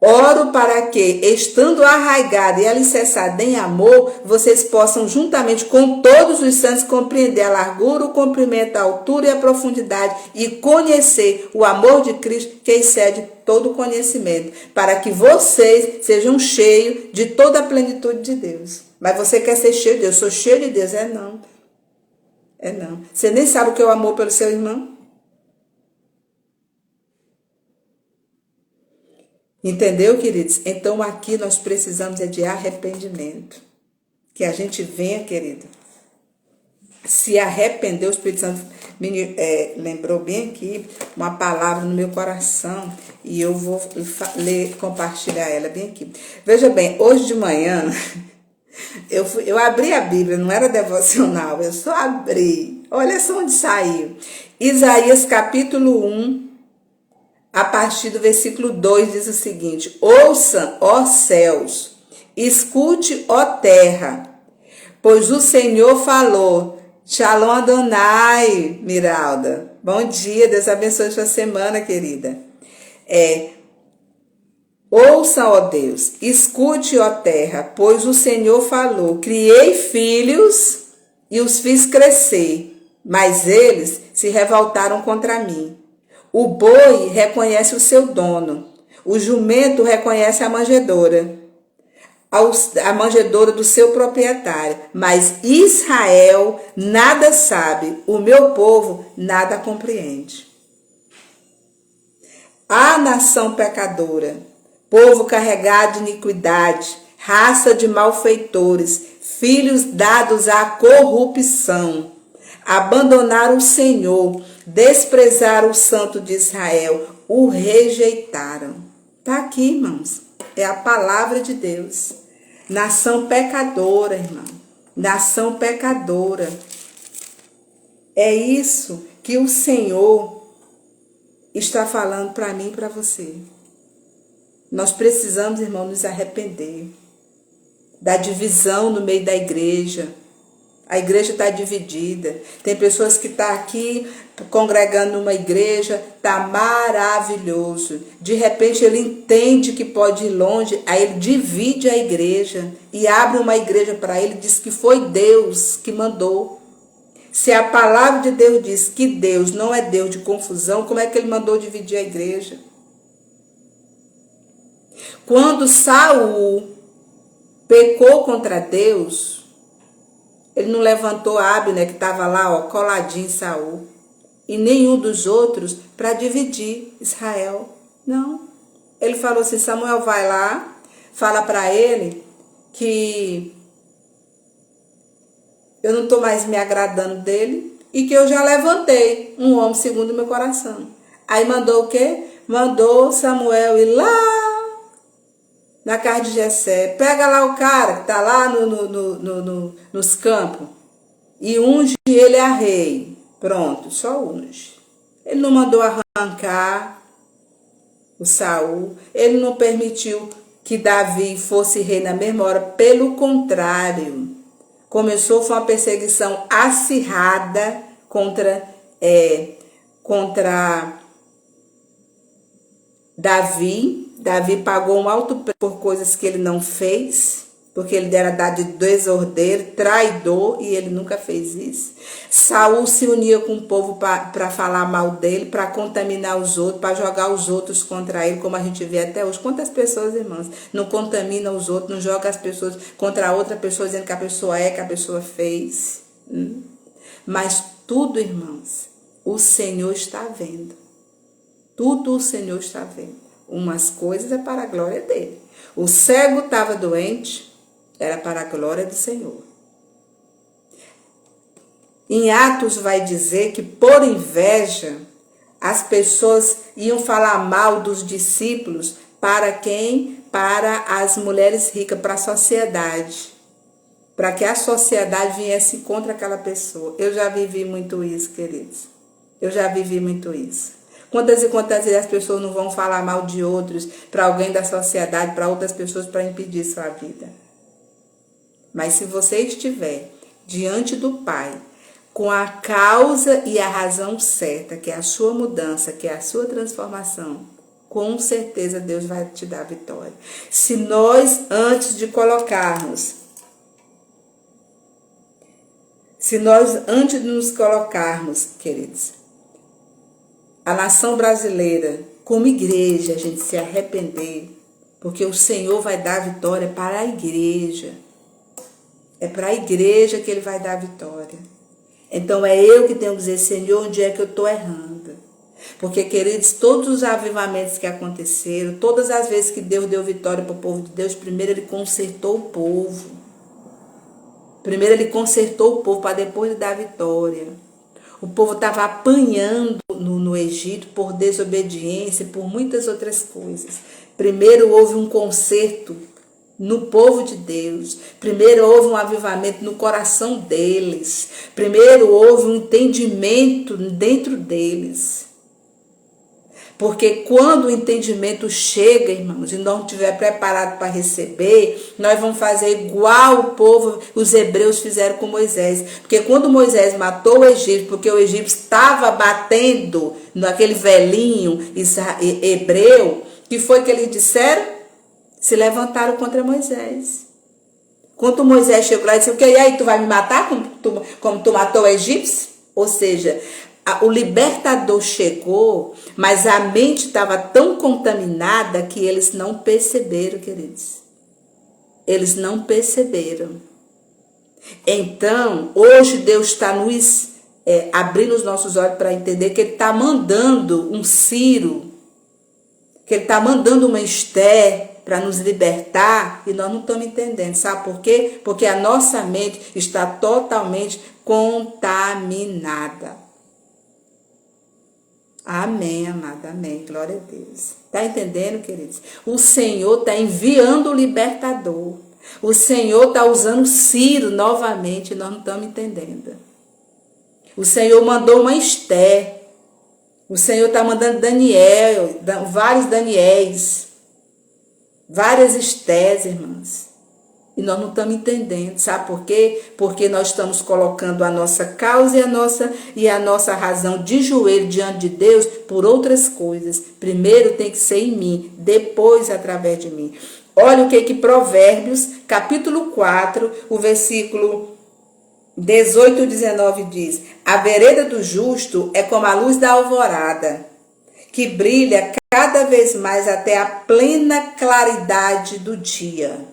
Oro para que, estando arraigada e alicerçada em amor, vocês possam, juntamente com todos os santos, compreender a largura, o comprimento, a altura e a profundidade e conhecer o amor de Cristo que excede todo conhecimento, para que vocês sejam cheios de toda a plenitude de Deus. Mas você quer ser cheio de Deus? Eu sou cheio de Deus? Não. Não. Você nem sabe o que é o amor pelo seu irmão? Entendeu, queridos? Então aqui nós precisamos de arrependimento. Que a gente venha, querido, se arrepender. O Espírito Santo me lembrou bem aqui uma palavra no meu coração e eu vou compartilhar ela bem aqui. Veja bem, hoje de manhã eu abri a Bíblia, não era devocional, eu só abri. Olha só onde saiu. Isaías capítulo 1. A partir do versículo 2 diz o seguinte: ouça, ó céus, escute, ó terra, pois o Senhor falou. Shalom Adonai, Miralda. Bom dia, Deus abençoe sua semana, querida. Ouça, ó Deus, escute, ó terra, pois o Senhor falou. Criei filhos e os fiz crescer, mas eles se revoltaram contra mim. O boi reconhece o seu dono, o jumento reconhece a manjedoura do seu proprietário, mas Israel nada sabe, o meu povo nada compreende. A nação pecadora, povo carregado de iniquidade, raça de malfeitores, filhos dados à corrupção. abandonaram o Senhor, desprezaram o Santo de Israel, o rejeitaram. Está aqui, irmãos. É a palavra de Deus. Nação pecadora, irmão. Nação pecadora. É isso que o Senhor está falando para mim e para você. Nós precisamos, irmão, nos arrepender da divisão no meio da igreja. A igreja está dividida. Tem pessoas que estão aqui congregando numa igreja, está maravilhoso. De repente ele entende que pode ir longe, aí ele divide a igreja e abre uma igreja para ele, diz que foi Deus que mandou. Se a palavra de Deus diz que Deus não é Deus de confusão, como é que ele mandou dividir a igreja? Quando Saul pecou contra Deus, ele não levantou Abner, que estava lá, ó, coladinho em Saul, e nenhum dos outros para dividir Israel. Não. Ele falou assim: Samuel, vai lá, fala para ele que eu não estou mais me agradando dele e que eu já levantei um homem segundo o meu coração. Aí mandou o quê? Mandou Samuel ir lá na casa de Jessé, pega lá o cara que está lá nos campos e unge ele a rei. Pronto, só unge. Ele não mandou arrancar o Saul, ele não permitiu que Davi fosse rei na mesma hora, pelo contrário, começou foi uma perseguição acirrada contra Davi. Davi pagou um alto preço por coisas que ele não fez, porque ele era dado de desordeiro, traidor, e ele nunca fez isso. Saul se unia com o povo para falar mal dele, para contaminar os outros, para jogar os outros contra ele, como a gente vê até hoje. Quantas pessoas, irmãos, não contaminam os outros, não jogam as pessoas contra outra pessoa, dizendo que a pessoa que a pessoa fez. Mas tudo, irmãos, o Senhor está vendo. Tudo o Senhor está vendo. Umas coisas é para a glória dele. O cego estava doente, era para a glória do Senhor. Em Atos vai dizer que por inveja as pessoas iam falar mal dos discípulos para quem? Para as mulheres ricas, para a sociedade. Para que a sociedade viesse contra aquela pessoa. Eu já vivi muito isso, queridos. Eu já vivi muito isso. Quantas e quantas vezes as pessoas não vão falar mal de outros, para alguém da sociedade, para outras pessoas, para impedir sua vida. Mas se você estiver diante do Pai, com a causa e a razão certa, que é a sua mudança, que é a sua transformação, com certeza Deus vai te dar vitória. Se nós, antes de nos colocarmos, queridos, a nação brasileira, como igreja, a gente se arrepender, porque o Senhor vai dar vitória para a igreja. É para a igreja que Ele vai dar vitória. Então é eu que tenho que dizer: Senhor, onde é que eu estou errando? Porque, queridos, todos os avivamentos que aconteceram, todas as vezes que Deus deu vitória para o povo de Deus, primeiro Ele consertou o povo. Primeiro Ele consertou o povo para depois dar vitória. O povo estava apanhando no Egito por desobediência, por muitas outras coisas. Primeiro houve um conserto no povo de Deus. Primeiro houve um avivamento no coração deles. Primeiro houve um entendimento dentro deles. Porque quando o entendimento chega, irmãos, e não estiver preparado para receber, nós vamos fazer igual o povo, os hebreus fizeram com Moisés. Porque quando Moisés matou o Egito, porque o Egito estava batendo naquele velhinho hebreu, que foi que eles disseram? Se levantaram contra Moisés. Quando Moisés chegou lá e disse: e aí, tu vai me matar como tu matou o egípcio? Ou seja, o libertador chegou, mas a mente estava tão contaminada que eles não perceberam, queridos. Eles não perceberam. Então, hoje Deus está nos abrindo os nossos olhos para entender que Ele está mandando um Ciro, que Ele está mandando uma Esther para nos libertar e nós não estamos entendendo. Sabe por quê? Porque a nossa mente está totalmente contaminada. Amém, amada, amém. Glória a Deus. Está entendendo, queridos? O Senhor está enviando o libertador. O Senhor está usando Ciro novamente e nós não estamos entendendo. O Senhor mandou uma Esther. O Senhor está mandando Daniel, vários Daniéis, várias Estés, irmãs. E nós não estamos entendendo, sabe por quê? Porque nós estamos colocando a nossa causa e a nossa razão de joelho diante de Deus por outras coisas. Primeiro tem que ser em mim, depois através de mim. Olha o que Provérbios, capítulo 4, o versículo 18 e 19 diz: a vereda do justo é como a luz da alvorada, que brilha cada vez mais até a plena claridade do dia.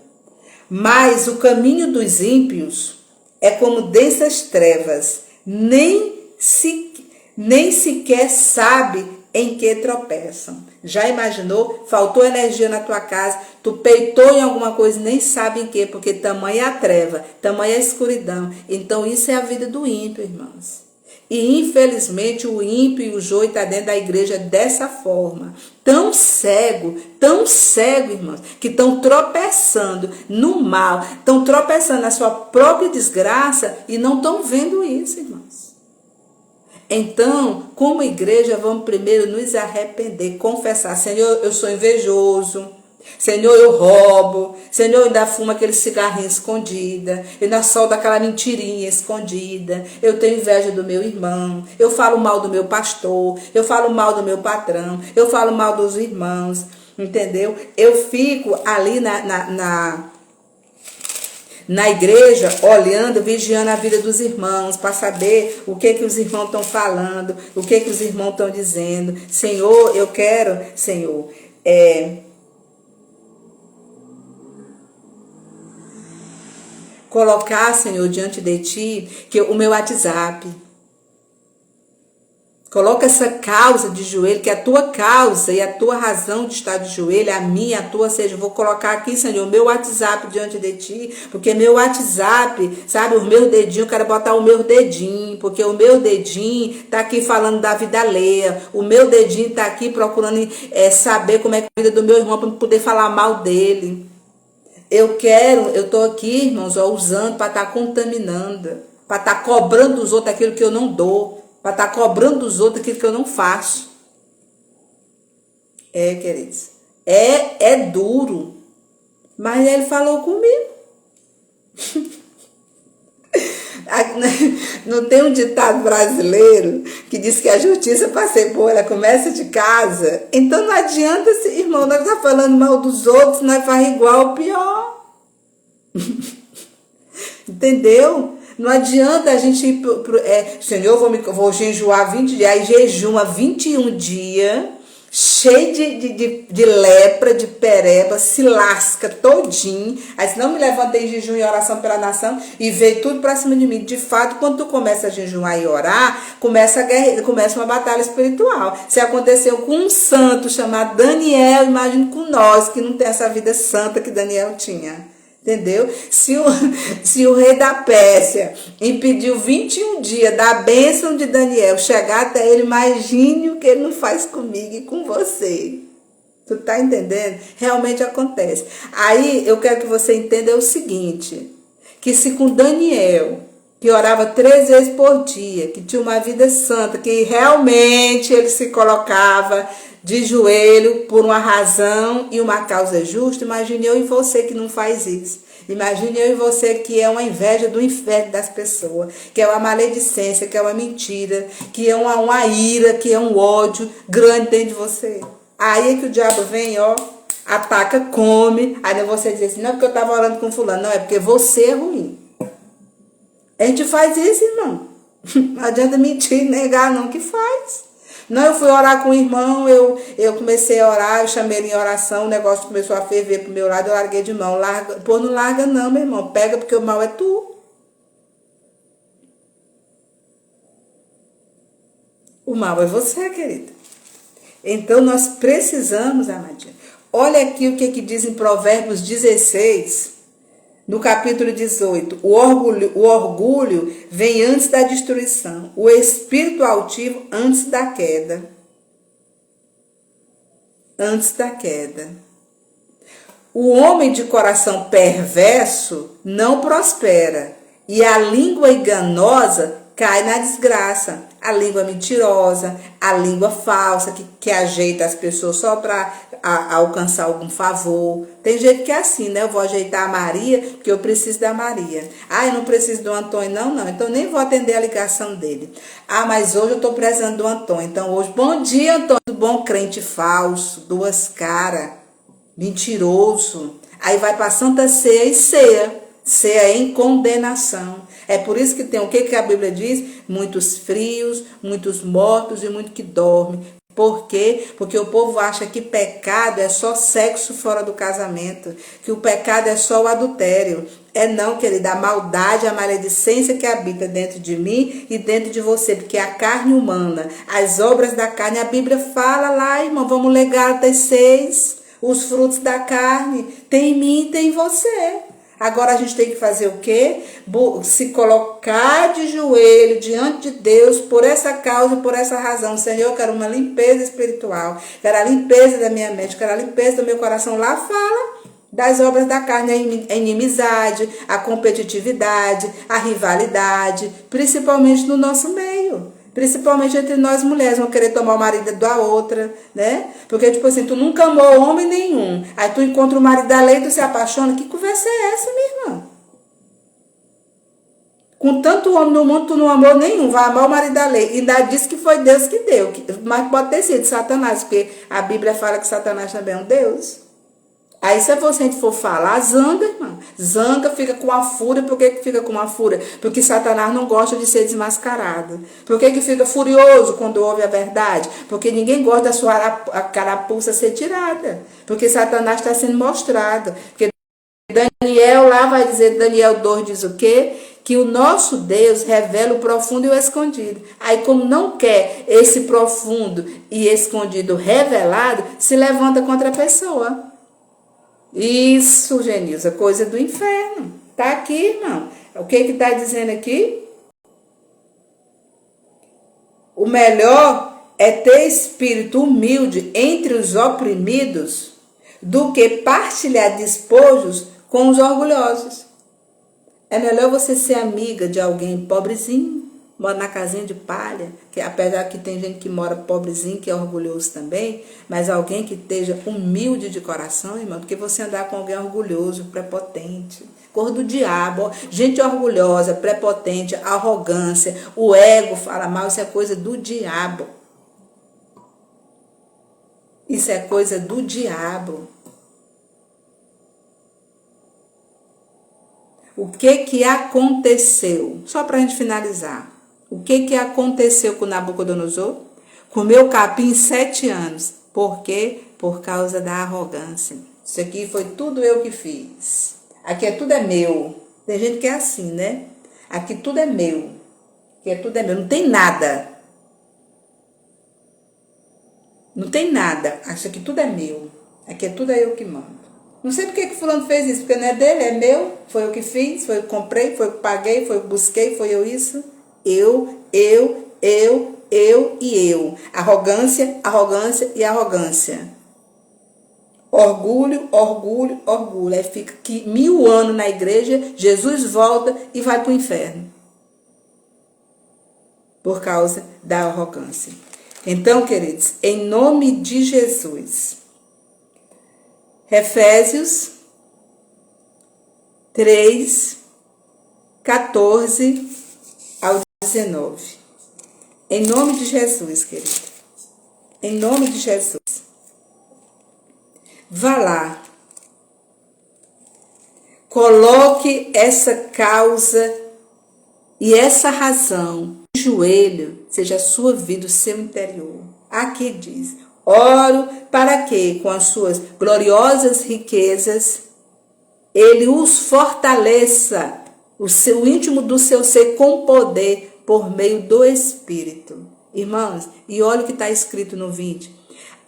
Mas o caminho dos ímpios é como densas trevas, nem sequer sabe em que tropeçam. Já imaginou? Faltou energia na tua casa, tu peitou em alguma coisa e nem sabe em que, porque tamanha é a treva, tamanha é a escuridão. Então isso é a vida do ímpio, irmãos. E infelizmente o ímpio e o joio está dentro da igreja dessa forma. Tão cego, irmãos, que estão tropeçando no mal, estão tropeçando na sua própria desgraça e não estão vendo isso, irmãos. Então, como igreja, vamos primeiro nos arrepender, confessar: Senhor, eu sou invejoso. Senhor, eu roubo. Senhor, eu ainda fumo aquele cigarrinho escondida. Eu ainda solto aquela mentirinha escondida. Eu tenho inveja do meu irmão. Eu falo mal do meu pastor. Eu falo mal do meu patrão. Eu falo mal dos irmãos. Entendeu? Eu fico ali na igreja, olhando, vigiando a vida dos irmãos, para saber o que os irmãos estão falando, o que os irmãos estão dizendo. Senhor, eu quero, Senhor, colocar, Senhor, diante de Ti, que o meu WhatsApp. Coloca essa causa de joelho, que é a tua causa e a tua razão de estar de joelho, a minha, a tua, seja, eu vou colocar aqui, Senhor, o meu WhatsApp diante de Ti, porque meu WhatsApp, sabe, o meu dedinho, eu quero botar o meu dedinho, porque o meu dedinho está aqui falando da vida alheia, o meu dedinho está aqui procurando saber como é que é a vida do meu irmão, para poder falar mal dele. Eu estou aqui, irmãos, usando para estar contaminando, para estar cobrando dos outros aquilo que eu não dou, para estar cobrando dos outros aquilo que eu não faço. Queridos, é duro, mas ele falou comigo. Não tem um ditado brasileiro que diz que a justiça para ser boa, ela começa de casa? Então não adianta, irmão, nós estamos falando mal dos outros, nós faz igual ou pior. Entendeu? Não adianta a gente ir Senhor, eu vou jejuar 20 dias, aí jejuma 21 dias, cheio de lepra, de pereba, se lasca todinho, aí se não me levantei em jejum e oração pela nação, e veio tudo pra cima de mim. De fato, quando tu começa a jejuar e orar, começa uma batalha espiritual. Se aconteceu com um santo chamado Daniel, imagine com nós, que não tem essa vida santa que Daniel tinha. Entendeu? Se o rei da Pérsia impediu 21 dias da bênção de Daniel chegar até ele, imagine o que ele não faz comigo e com você. Tu tá entendendo? Realmente acontece. Aí eu quero que você entenda o seguinte, que se com Daniel, que orava 3 vezes por dia, que tinha uma vida santa, que realmente ele se colocava de joelho por uma razão e uma causa justa, imagine eu e você que não faz isso. Imagine eu e você que é uma inveja do inferno das pessoas, que é uma maledicência, que é uma mentira, que é uma ira, que é um ódio grande dentro de você. Aí é que o diabo vem, ataca, come, aí você diz assim, não é porque eu estava orando com fulano, não, é porque você é ruim. A gente faz isso, irmão. Não adianta mentir, negar não, que faz. Não, eu fui orar com o irmão, eu comecei a orar, eu chamei ele em oração, o negócio começou a ferver pro meu lado, eu larguei de mão. Pô, não larga não, meu irmão, pega porque o mal é tu. O mal é você, querida. Então nós precisamos, amadinha, Olha aqui o que diz em Provérbios 16, no capítulo 18. O orgulho vem antes da destruição, o espírito altivo antes da queda. Antes da queda. O homem de coração perverso não prospera, e a língua enganosa cai na desgraça. A língua mentirosa, a língua falsa, que ajeita as pessoas só para alcançar algum favor. Tem gente que é assim, né? Eu vou ajeitar a Maria porque eu preciso da Maria. Ah, eu não preciso do Antônio, não. Então nem vou atender a ligação dele. Ah, mas hoje eu estou precisando do Antônio. Então hoje, bom dia, Antônio. Bom crente falso, duas caras, mentiroso. Aí vai para Santa Ceia e ceia em condenação. É por isso que tem o que a Bíblia diz? Muitos frios, muitos mortos e muito que dormem. Por quê? Porque o povo acha que pecado é só sexo fora do casamento, que o pecado é só o adultério. É não, querida, a maldade, a maledicência que habita dentro de mim e dentro de você, porque é a carne humana, as obras da carne, a Bíblia fala lá, irmão, vamos ler Gálatas 6, os frutos da carne, tem em mim e tem em você. Agora a gente tem que fazer o quê? Se colocar de joelho diante de Deus por essa causa e por essa razão. Senhor, eu quero uma limpeza espiritual, quero a limpeza da minha mente, quero a limpeza do meu coração. Lá fala das obras da carne, a inimizade, a competitividade, a rivalidade, principalmente no nosso meio. Principalmente entre nós mulheres, vão querer tomar o marido da outra, né? Porque, tipo assim, tu nunca amou homem nenhum. Aí tu encontra o marido da lei e tu se apaixona. Que conversa é essa, minha irmã? Com tanto homem no mundo, tu não amou nenhum. Vai amar o marido da lei. E ainda disse que foi Deus que deu. Mas pode ter sido Satanás, porque a Bíblia fala que Satanás também é um Deus. Aí se você for falar, zanga, irmão. Zanga, fica com a fúria. Por que fica com a fúria? Porque Satanás não gosta de ser desmascarado. Por que fica furioso quando ouve a verdade? Porque ninguém gosta da sua carapuça ser tirada. Porque Satanás está sendo mostrado. Porque Daniel lá vai dizer, Daniel 2 diz o quê? Que o nosso Deus revela o profundo e o escondido. Aí como não quer esse profundo e escondido revelado, se levanta contra a pessoa. Isso, Genilza, coisa do inferno. Tá aqui, irmão. O que está dizendo aqui? O melhor é ter espírito humilde entre os oprimidos do que partilhar despojos com os orgulhosos. É melhor você ser amiga de alguém pobrezinho, mora na casinha de palha, que apesar que tem gente que mora pobrezinho, que é orgulhoso também, mas alguém que esteja humilde de coração, irmão, porque você andar com alguém orgulhoso, prepotente, cor do diabo, gente orgulhosa, prepotente, arrogância, o ego fala mal, isso é coisa do diabo. Isso é coisa do diabo. O que aconteceu? Só para a gente finalizar. O que aconteceu com Nabucodonosor? Comeu capim 7 anos. Por quê? Por causa da arrogância. Isso aqui foi tudo eu que fiz. Aqui tudo é meu. Tem gente que é assim, né? Aqui tudo é meu. Aqui tudo é meu. Não tem nada. Não tem nada. Isso aqui tudo é meu. Aqui tudo é eu que mando. Não sei porque que fulano fez isso. Porque não é dele, é meu. Foi eu que fiz, foi eu que comprei, foi eu que paguei, foi eu que busquei, foi eu isso. Eu e eu. Arrogância, arrogância e arrogância. Orgulho, orgulho, orgulho. Aí fica aqui 1000 anos na igreja, Jesus volta e vai para o inferno. Por causa da arrogância. Então, queridos, em nome de Jesus, Efésios 3, 14 ao 19. Em nome de Jesus, querido. Em nome de Jesus. Vá lá. Coloque essa causa e essa razão de joelho, seja a sua vida, o seu interior. Aqui diz: oro para que, com as suas gloriosas riquezas, ele os fortaleça, o íntimo do seu ser com poder, por meio do Espírito. Irmãos, e olha o que está escrito no 20.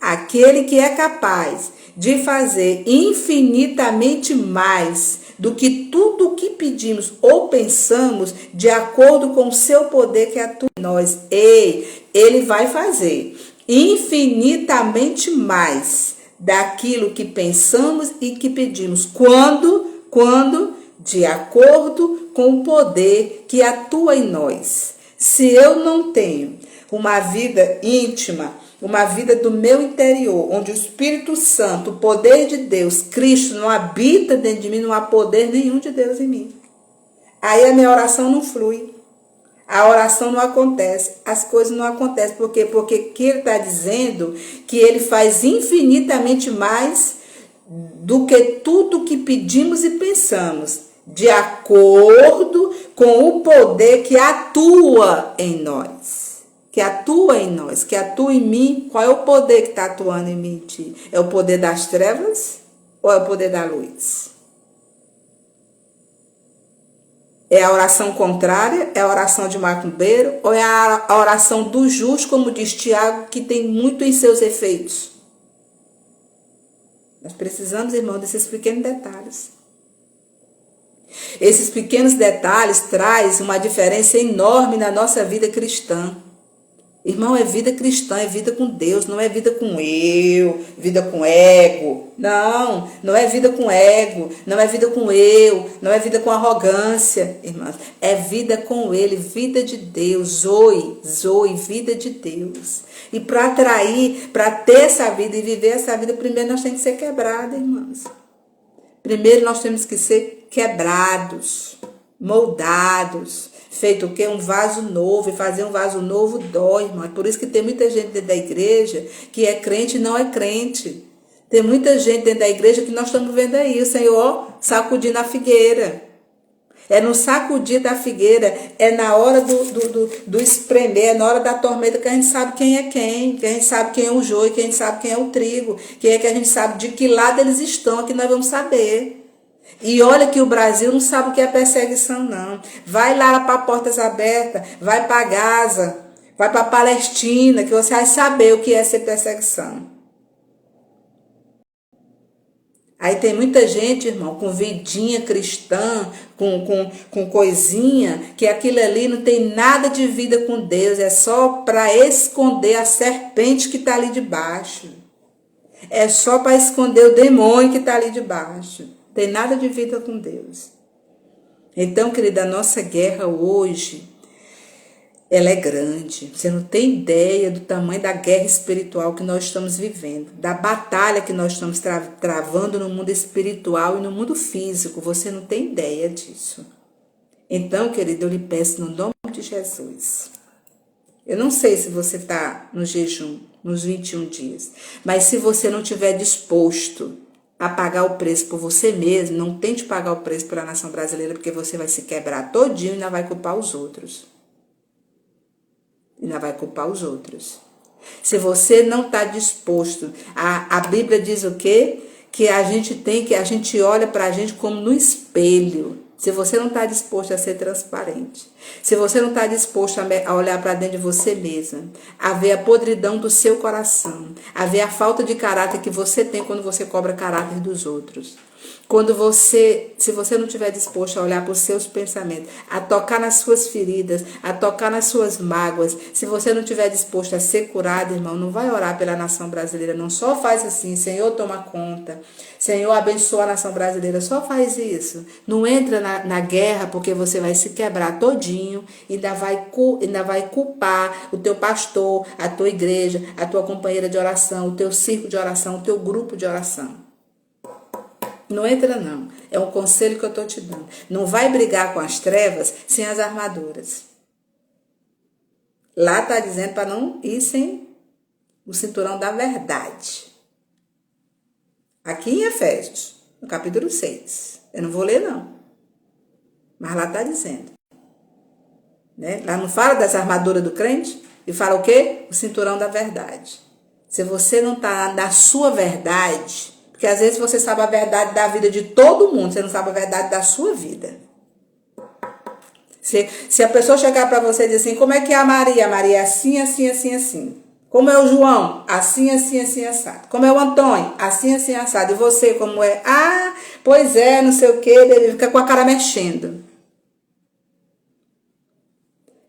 aquele que é capaz de fazer infinitamente mais do que tudo o que pedimos ou pensamos, de acordo com o seu poder que atua em nós. Ele vai fazer infinitamente mais daquilo que pensamos e que pedimos. Quando? De acordo com o poder que atua em nós. Se eu não tenho uma vida íntima, uma vida do meu interior, onde o Espírito Santo, o poder de Deus, Cristo, não habita dentro de mim, não há poder nenhum de Deus em mim. Aí a minha oração não flui. A oração não acontece, as coisas não acontecem. Por quê? Porque aqui ele está dizendo que ele faz infinitamente mais do que tudo que pedimos e pensamos, de acordo com o poder que atua em nós. Que atua em nós, que atua em mim. Qual é o poder que está atuando em mim? É o poder das trevas ou é o poder da luz? É a oração contrária? É a oração de macumbeiro? Ou é a oração do justo, como diz Tiago, que tem muito em seus efeitos? Nós precisamos, irmão, desses pequenos detalhes. Esses pequenos detalhes trazem uma diferença enorme na nossa vida cristã. Irmão, é vida cristã, é vida com Deus, não é vida com eu, vida com ego. Não é vida com ego, não é vida com eu, não é vida com arrogância, irmãos. É vida com Ele, vida de Deus, Zoe, vida de Deus. E para atrair, para ter essa vida e viver essa vida, primeiro nós temos que ser quebrados, irmãos. Primeiro nós temos que ser quebrados, moldados. Feito o quê? Um vaso novo. E fazer um vaso novo dói, irmão. É por isso que tem muita gente dentro da igreja que é crente e não é crente. Tem muita gente dentro da igreja que nós estamos vendo aí, o Senhor sacudindo a figueira. É no sacudir da figueira, é na hora do espremer, é na hora da tormenta que a gente sabe quem é quem. Que a gente sabe quem é o joio, que a gente sabe quem é o trigo. Que é que a gente sabe de que lado eles estão, que nós vamos saber. E olha que o Brasil não sabe o que é perseguição, não. Vai lá para Portas Abertas, vai para Gaza, vai para Palestina, que você vai saber o que é ser perseguição. Aí tem muita gente, irmão, com vidinha cristã, com coisinha, que aquilo ali não tem nada de vida com Deus, é só para esconder a serpente que está ali debaixo. É só para esconder o demônio que está ali debaixo. Tem nada de vida com Deus. Então, querida, a nossa guerra hoje, ela é grande. Você não tem ideia do tamanho da guerra espiritual que nós estamos vivendo, da batalha que nós estamos travando no mundo espiritual e no mundo físico. Você não tem ideia disso. Então, querida, eu lhe peço no nome de Jesus. Eu não sei se você está no jejum, nos 21 dias, mas se você não estiver disposto a pagar o preço por você mesmo, não tente pagar o preço pela nação brasileira, porque você vai se quebrar todinho e ainda vai culpar os outros. Se você não está disposto, a Bíblia diz o quê? Que a gente olha para a gente como no espelho. Se você não está disposto a ser transparente, se você não está disposto a olhar para dentro de você mesma, a ver a podridão do seu coração, a ver a falta de caráter que você tem quando você cobra caráter dos outros. Se você não estiver disposto a olhar para os seus pensamentos, a tocar nas suas feridas, a tocar nas suas mágoas, se você não estiver disposto a ser curado, irmão, não vai orar pela nação brasileira, não. Só faz assim, Senhor, toma conta, Senhor, abençoa a nação brasileira, só faz isso. Não entra na guerra, porque você vai se quebrar todinho, ainda vai culpar o teu pastor, a tua igreja, a tua companheira de oração, o teu círculo de oração, o teu grupo de oração. Não entra, não. É um conselho que eu estou te dando. Não vai brigar com as trevas sem as armaduras. Lá está dizendo para não ir sem o cinturão da verdade. Aqui em Efésios, no capítulo 6. Eu não vou ler, não. Mas lá está dizendo. Né? Lá não fala das armaduras do crente? E fala o quê? O cinturão da verdade. Se você não está na sua verdade... Porque às vezes você sabe a verdade da vida de todo mundo, você não sabe a verdade da sua vida. Se a pessoa chegar para você e dizer assim, como é que é a Maria? A Maria é assim, assim, assim, assim. Como é o João? Assim, assim, assim, assado. Como é o Antônio? Assim, assim, assado. E você, como é? Ah, pois é, não sei o quê. Ele fica com a cara mexendo.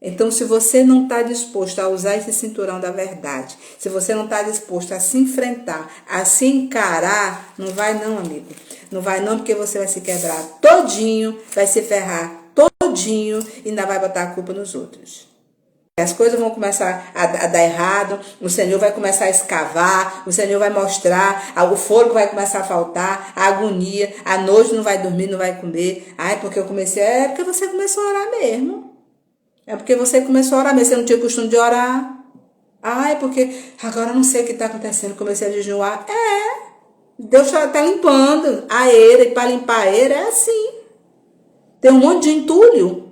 Então, se você não está disposto a usar esse cinturão da verdade, se você não está disposto a se enfrentar, a se encarar, não vai não, amigo. Não vai não, porque você vai se quebrar todinho, vai se ferrar todinho e ainda vai botar a culpa nos outros. As coisas vão começar a dar errado, o Senhor vai começar a escavar, o Senhor vai mostrar, o fôlego vai começar a faltar, a agonia, a noite não vai dormir, não vai comer. Ai, porque eu comecei, é porque você começou a orar mesmo. É porque você começou a orar mesmo, você não tinha o costume de orar. Ai, porque agora eu não sei o que está acontecendo, comecei a jejuar. Deus está limpando a eira, e para limpar a eira é assim. Tem um monte de entulho.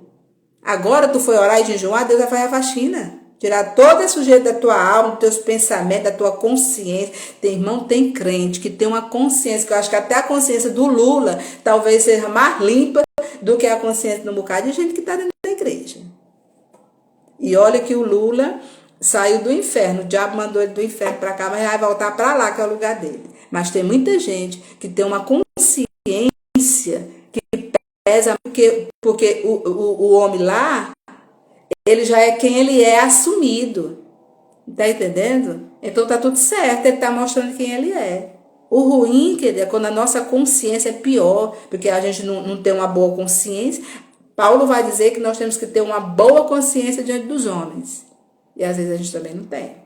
Agora tu foi orar e jejuar, Deus vai fazer a faxina. Tirar toda a sujeira da tua alma, dos teus pensamentos, da tua consciência. Tem irmão, tem crente que tem uma consciência, que eu acho que até a consciência do Lula talvez seja mais limpa do que a consciência de um bocado de gente que está dentro da igreja. E olha que o Lula saiu do inferno, o diabo mandou ele do inferno para cá, mas vai voltar para lá, que é o lugar dele. Mas tem muita gente que tem uma consciência que pesa, porque o homem lá, ele já é quem ele é assumido. Tá entendendo? Então tá tudo certo, ele tá mostrando quem ele é. O ruim, querido, é quando a nossa consciência é pior, porque a gente não tem uma boa consciência. Paulo vai dizer que nós temos que ter uma boa consciência diante dos homens. E às vezes a gente também não tem.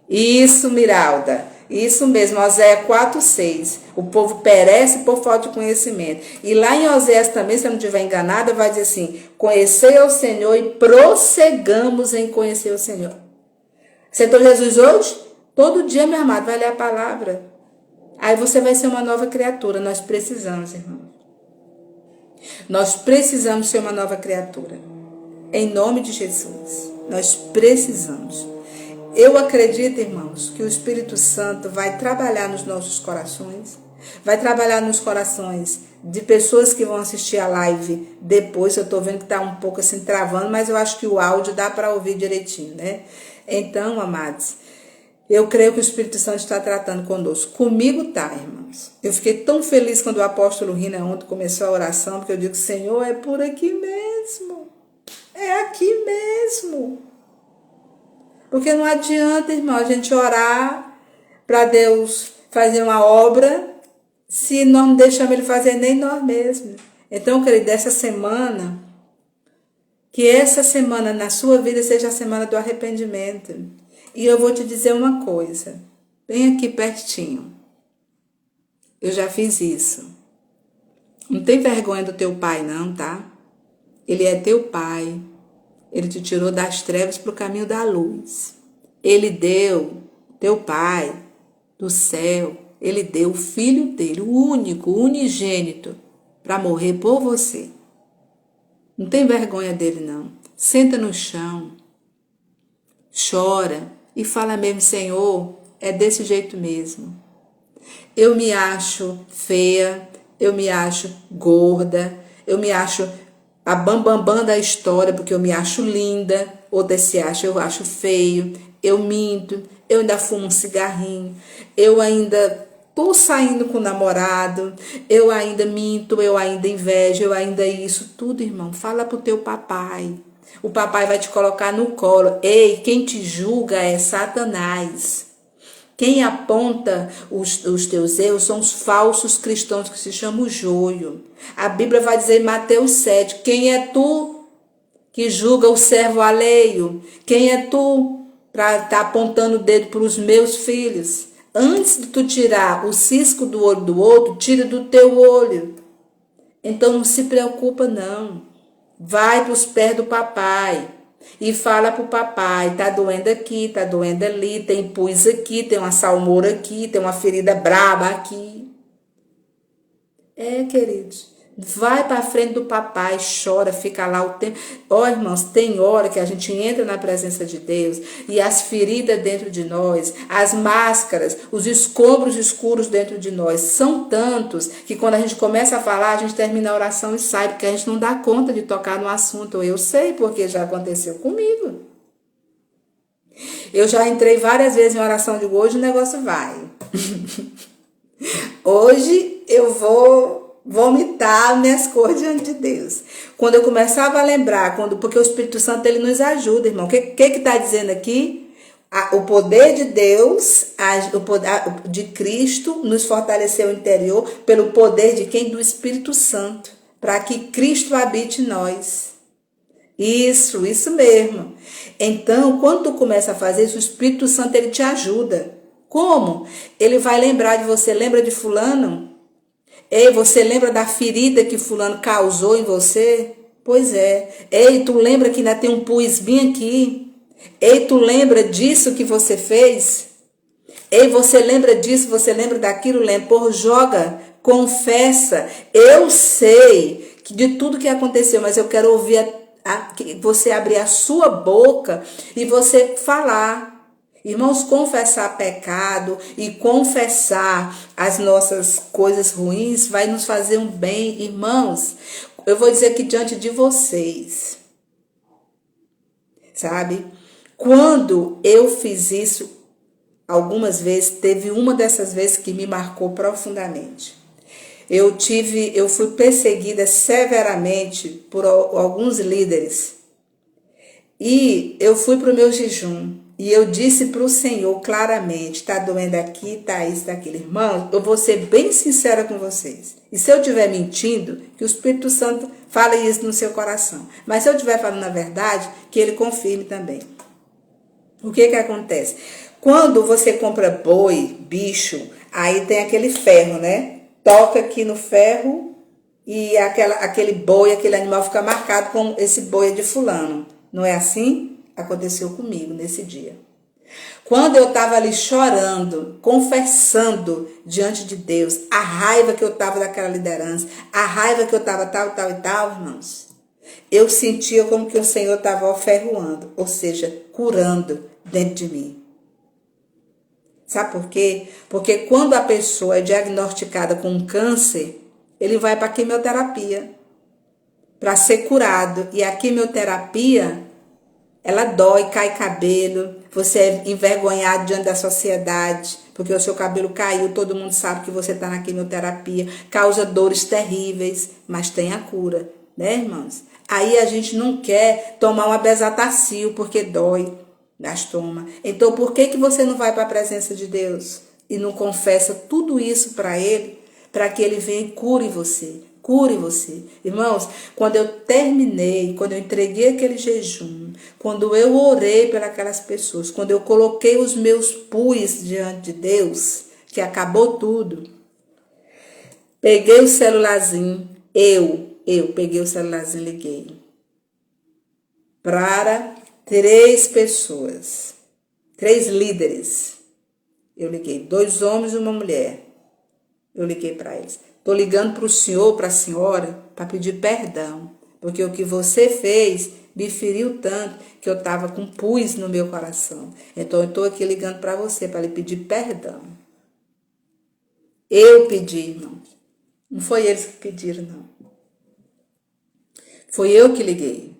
Isso, Miralda. Isso mesmo, Oséias 4:6. O povo perece por falta de conhecimento. E lá em Oséias também, se eu não estiver enganada, vai dizer assim: conhecer o Senhor e prosseguamos em conhecer o Senhor. Aceitou Jesus hoje? Todo dia, meu amado, vai ler a palavra. Aí você vai ser uma nova criatura. Nós precisamos, irmão. Nós precisamos ser uma nova criatura. Em nome de Jesus. Nós precisamos. Eu acredito, irmãos, que o Espírito Santo vai trabalhar nos nossos corações. Vai trabalhar nos corações de pessoas que vão assistir a live depois. Eu estou vendo que está um pouco assim travando, mas eu acho que o áudio dá para ouvir direitinho, né? Então, amados, eu creio que o Espírito Santo está tratando conosco. Comigo tá, irmãos. Eu fiquei tão feliz quando o apóstolo Rina ontem começou a oração, porque eu digo, Senhor, é por aqui mesmo. É aqui mesmo. Porque não adianta, irmão, a gente orar para Deus fazer uma obra se nós não deixamos Ele fazer nem nós mesmos. Então, querido, essa semana, que essa semana na sua vida seja a semana do arrependimento. E eu vou te dizer uma coisa, bem aqui pertinho. Eu já fiz isso. Não tem vergonha do teu pai não, tá? Ele é teu pai. Ele te tirou das trevas para o caminho da luz. Ele deu, teu pai, do céu, ele deu o filho dele, o único, o unigênito, para morrer por você. Não tem vergonha dele não. Senta no chão, chora e fala mesmo, Senhor, é desse jeito mesmo. Eu me acho feia, eu me acho gorda, eu me acho a bambambam da história, porque eu me acho linda, outra se acha, eu acho feio, eu minto, eu ainda fumo um cigarrinho, eu ainda tô saindo com o namorado, eu ainda minto, eu ainda invejo, eu ainda isso, tudo, irmão, fala pro teu papai. O papai vai te colocar no colo. Ei, quem te julga é Satanás. Quem aponta os teus erros são os falsos cristãos que se chamam joio. A Bíblia vai dizer em Mateus 7, quem é tu que julga o servo alheio? Quem é tu para estar apontando o dedo para os meus filhos? Antes de tu tirar o cisco do olho do outro, tira do teu olho. Então não se preocupa não. Vai para os pés do papai. E fala pro papai, tá doendo aqui, tá doendo ali, tem pus aqui, tem uma salmoura aqui, tem uma ferida braba aqui. Queridos, vai para frente do papai, chora, fica lá o tempo. Ó, irmãos, tem hora que a gente entra na presença de Deus e as feridas dentro de nós, as máscaras, os escombros escuros dentro de nós são tantos que quando a gente começa a falar, a gente termina a oração e sai, porque a gente não dá conta de tocar no assunto. Eu sei porque já aconteceu comigo. Eu já entrei várias vezes em oração de hoje, o negócio vai. Hoje eu vou vomitar minhas cores diante de Deus. Quando eu começava a lembrar, porque o Espírito Santo ele nos ajuda, irmão. O que está dizendo aqui? O poder de Deus, o poder de Cristo nos fortaleceu interior pelo poder de quem? Do Espírito Santo, para que Cristo habite em nós. Isso mesmo. Então, quando tu começa a fazer isso, o Espírito Santo ele te ajuda. Como? Ele vai lembrar de você. Lembra de fulano? Ei, você lembra da ferida que fulano causou em você? Pois é. Ei, tu lembra que ainda tem um pus bem aqui? Ei, tu lembra disso que você fez? Ei, você lembra disso, você lembra daquilo? Lembra? Por joga, confessa. Eu sei que de tudo que aconteceu, mas eu quero ouvir você abrir a sua boca e você falar. Irmãos, confessar pecado e confessar as nossas coisas ruins vai nos fazer um bem. Irmãos, eu vou dizer aqui diante de vocês, sabe? Quando eu fiz isso, algumas vezes, teve uma dessas vezes que me marcou profundamente. Eu fui perseguida severamente por alguns líderes. E eu fui para o meu jejum. E eu disse para o Senhor claramente, está doendo aqui, está isso, está aquilo. Irmão, eu vou ser bem sincera com vocês. E se eu estiver mentindo, que o Espírito Santo fale isso no seu coração. Mas se eu estiver falando a verdade, que ele confirme também. O que acontece? Quando você compra boi, bicho, aí tem aquele ferro, né? Toca aqui no ferro e aquele boi, aquele animal fica marcado com esse boi é de fulano. Não é assim? Aconteceu comigo nesse dia. Quando eu estava ali chorando, confessando diante de Deus, a raiva que eu estava daquela liderança, a raiva que eu estava tal, irmãos, eu sentia como que o Senhor estava aferroando, ou seja, curando dentro de mim. Sabe por quê? Porque quando a pessoa é diagnosticada com um câncer, ele vai para a quimioterapia para ser curado. E a quimioterapia, ela dói, cai cabelo, você é envergonhado diante da sociedade, porque o seu cabelo caiu, todo mundo sabe que você está na quimioterapia, causa dores terríveis, mas tem a cura, né, irmãos? Aí a gente não quer tomar um Abesatacil porque dói nas tomas. Então, por que você não vai para a presença de Deus e não confessa tudo isso para Ele, para que Ele venha e cure você? Cure você. Irmãos, quando eu terminei, quando eu entreguei aquele jejum, quando eu orei pelas pessoas, quando eu coloquei os meus pus diante de Deus, que acabou tudo, peguei o celularzinho, eu peguei o celularzinho e liguei para 3 pessoas, 3 líderes. Eu liguei, 2 homens e uma mulher. Eu liguei para eles. Estou ligando para o senhor, para a senhora, para pedir perdão, porque o que você fez me feriu tanto que eu estava com pus no meu coração. Então eu estou aqui ligando para você, para lhe pedir perdão. Eu pedi, irmão. Não foi eles que pediram, não. Foi eu que liguei.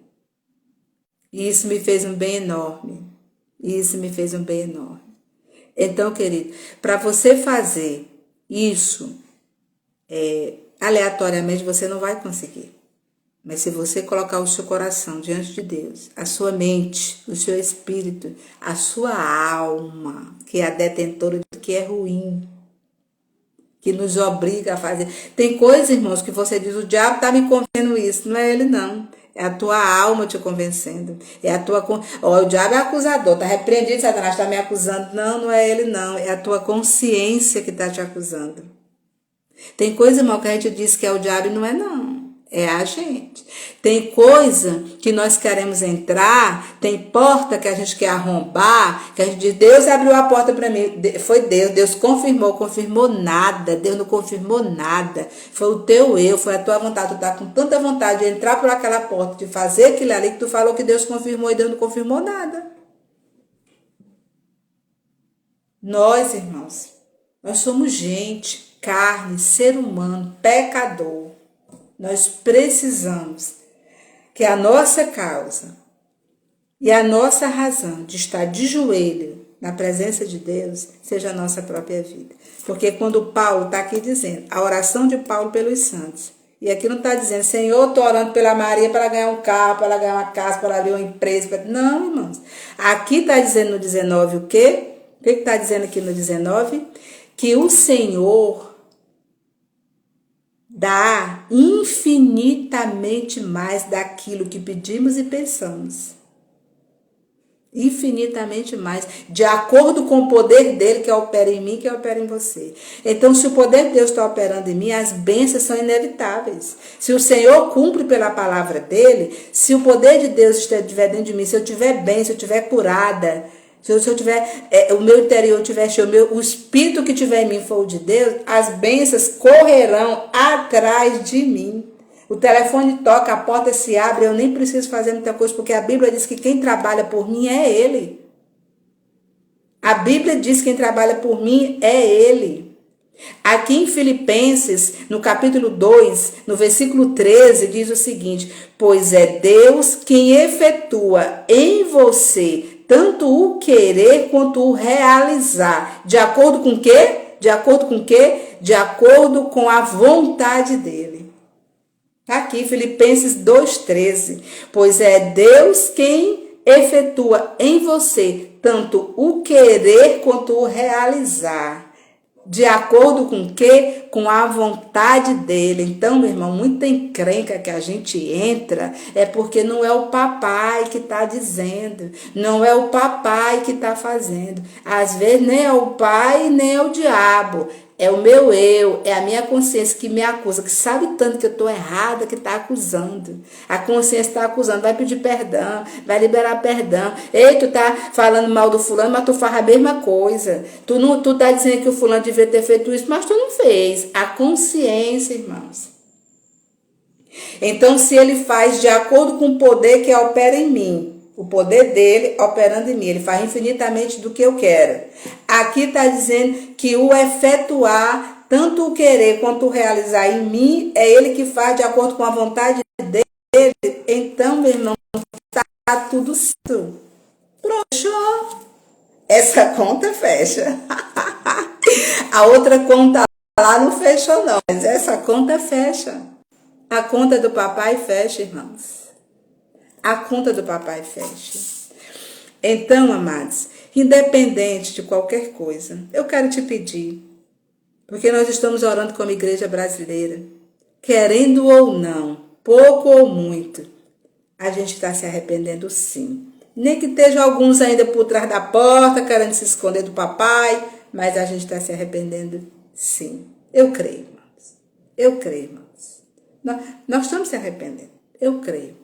E isso me fez um bem enorme. Então, querido, para você fazer isso aleatoriamente, você não vai conseguir. Mas se você colocar o seu coração diante de Deus, a sua mente, o seu espírito, a sua alma, que é a detentora do que é ruim, que nos obriga a fazer. Tem coisas, irmãos, que você diz, o diabo está me convencendo isso. Não é ele, não. É a tua alma te convencendo. O diabo é acusador. Está repreendido, Satanás está me acusando. Não é ele, não. É a tua consciência que está te acusando. Tem coisa, irmão, que a gente diz que é o diabo e não é, não. É a gente. Tem coisa que nós queremos entrar, tem porta que a gente quer arrombar, que a gente diz, Deus abriu a porta para mim. Foi Deus confirmou nada. Deus não confirmou nada. Foi o teu eu, foi a tua vontade. Tu tá com tanta vontade de entrar por aquela porta, de fazer aquilo ali, que tu falou que Deus confirmou e Deus não confirmou nada. Nós, irmãos, nós somos gente, carne, ser humano, pecador. Nós precisamos que a nossa causa E a nossa razão de estar de joelho na presença de Deus seja a nossa própria vida. Porque quando Paulo está aqui dizendo, a oração de Paulo pelos santos, e aqui não está dizendo, Senhor, estou orando pela Maria para ela ganhar um carro, para ela ganhar uma casa, para ela abrir uma empresa. Não, irmãos. Aqui está dizendo no 19 o quê? O que está dizendo aqui no 19? Que o Senhor dá infinitamente mais daquilo que pedimos e pensamos. Infinitamente mais, de acordo com o poder dele que opera em mim, que opera em você. Então, se o poder de Deus está operando em mim, as bênçãos são inevitáveis. Se o Senhor cumpre pela palavra dele, se o poder de Deus estiver dentro de mim, se eu estiver bem, se eu estiver curada, se eu tiver, o meu interior estiver cheio, o espírito que estiver em mim for o de Deus, as bênçãos correrão atrás de mim. O telefone toca, a porta se abre, eu nem preciso fazer muita coisa, porque a Bíblia diz que quem trabalha por mim é Ele. A Bíblia diz que quem trabalha por mim é Ele. Aqui em Filipenses, no capítulo 2, no versículo 13, diz o seguinte: pois é Deus quem efetua em você tanto o querer quanto o realizar. De acordo com o quê? De acordo com o quê? De acordo com a vontade dele. Aqui, Filipenses 2,13. Pois é Deus quem efetua em você tanto o querer quanto o realizar. De acordo com o quê? Com a vontade dele. Então, meu irmão, muita encrenca que a gente entra é porque não é o papai que está dizendo, não é o papai que está fazendo. Às vezes nem é o pai, nem é o diabo. É o meu eu, é a minha consciência que me acusa, que sabe tanto que eu estou errada, que está acusando. A consciência está acusando, vai pedir perdão, vai liberar perdão. Ei, tu tá falando mal do fulano, mas tu faz a mesma coisa. Tu tá dizendo que o fulano devia ter feito isso, mas tu não fez. A consciência, irmãos. Então, se ele faz de acordo com o poder que opera em mim, o poder dele operando em mim, ele faz infinitamente do que eu quero. Aqui está dizendo que o efetuar, tanto o querer quanto o realizar em mim, é ele que faz de acordo com a vontade dele. Então, meu irmão, está tudo certo. Pronto, fechou. Essa conta fecha. A outra conta lá não fechou não, mas essa conta fecha. A conta do papai fecha, irmãos. A conta do papai fecha. Então, amados, independente de qualquer coisa, eu quero te pedir, porque nós estamos orando como igreja brasileira, querendo ou não, pouco ou muito, a gente está se arrependendo sim. Nem que estejam alguns ainda por trás da porta, querendo se esconder do papai, mas a gente está se arrependendo sim. Eu creio, irmãos. Eu creio, irmãos. Nós estamos se arrependendo. Eu creio.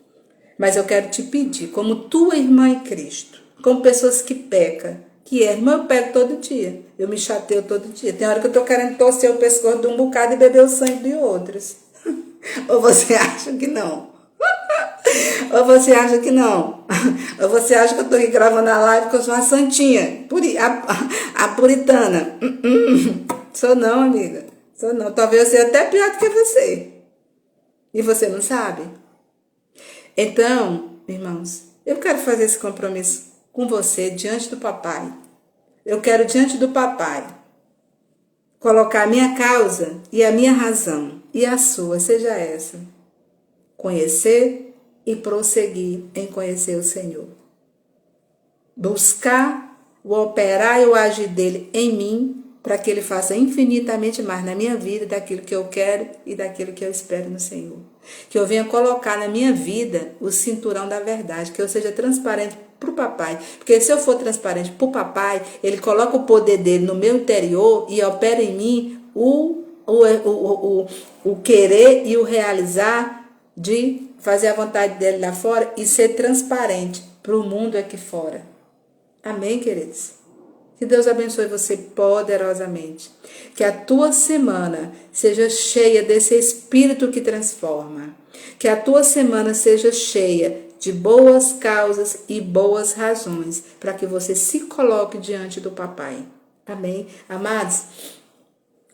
Mas eu quero te pedir, como tua irmã em Cristo, como pessoas que pecam, que é, irmã, eu pego todo dia, eu me chateio todo dia. Tem hora que eu estou querendo torcer o pescoço de um bocado e beber o sangue de outros. Ou você acha que não? Ou você acha que não? Ou você acha que eu estou aqui gravando a live porque eu sou uma santinha, a puritana? Sou não, amiga. Sou não. Talvez eu seja até pior do que você. E você não sabe? Então, irmãos, eu quero fazer esse compromisso com você diante do papai. Eu quero diante do papai colocar a minha causa e a minha razão e a sua, seja essa. Conhecer e prosseguir em conhecer o Senhor. Buscar o operar e o agir dele em mim para que ele faça infinitamente mais na minha vida daquilo que eu quero e daquilo que eu espero no Senhor. Que eu venha colocar na minha vida o cinturão da verdade, que eu seja transparente para o papai. Porque se eu for transparente para o papai, ele coloca o poder dele no meu interior e opera em mim o querer e o realizar de fazer a vontade dele lá fora e ser transparente para o mundo aqui fora. Amém, queridos? Que Deus abençoe você poderosamente. Que a tua semana seja cheia desse Espírito que transforma. Que a tua semana seja cheia de boas causas e boas razões para que você se coloque diante do papai. Amém? Amados,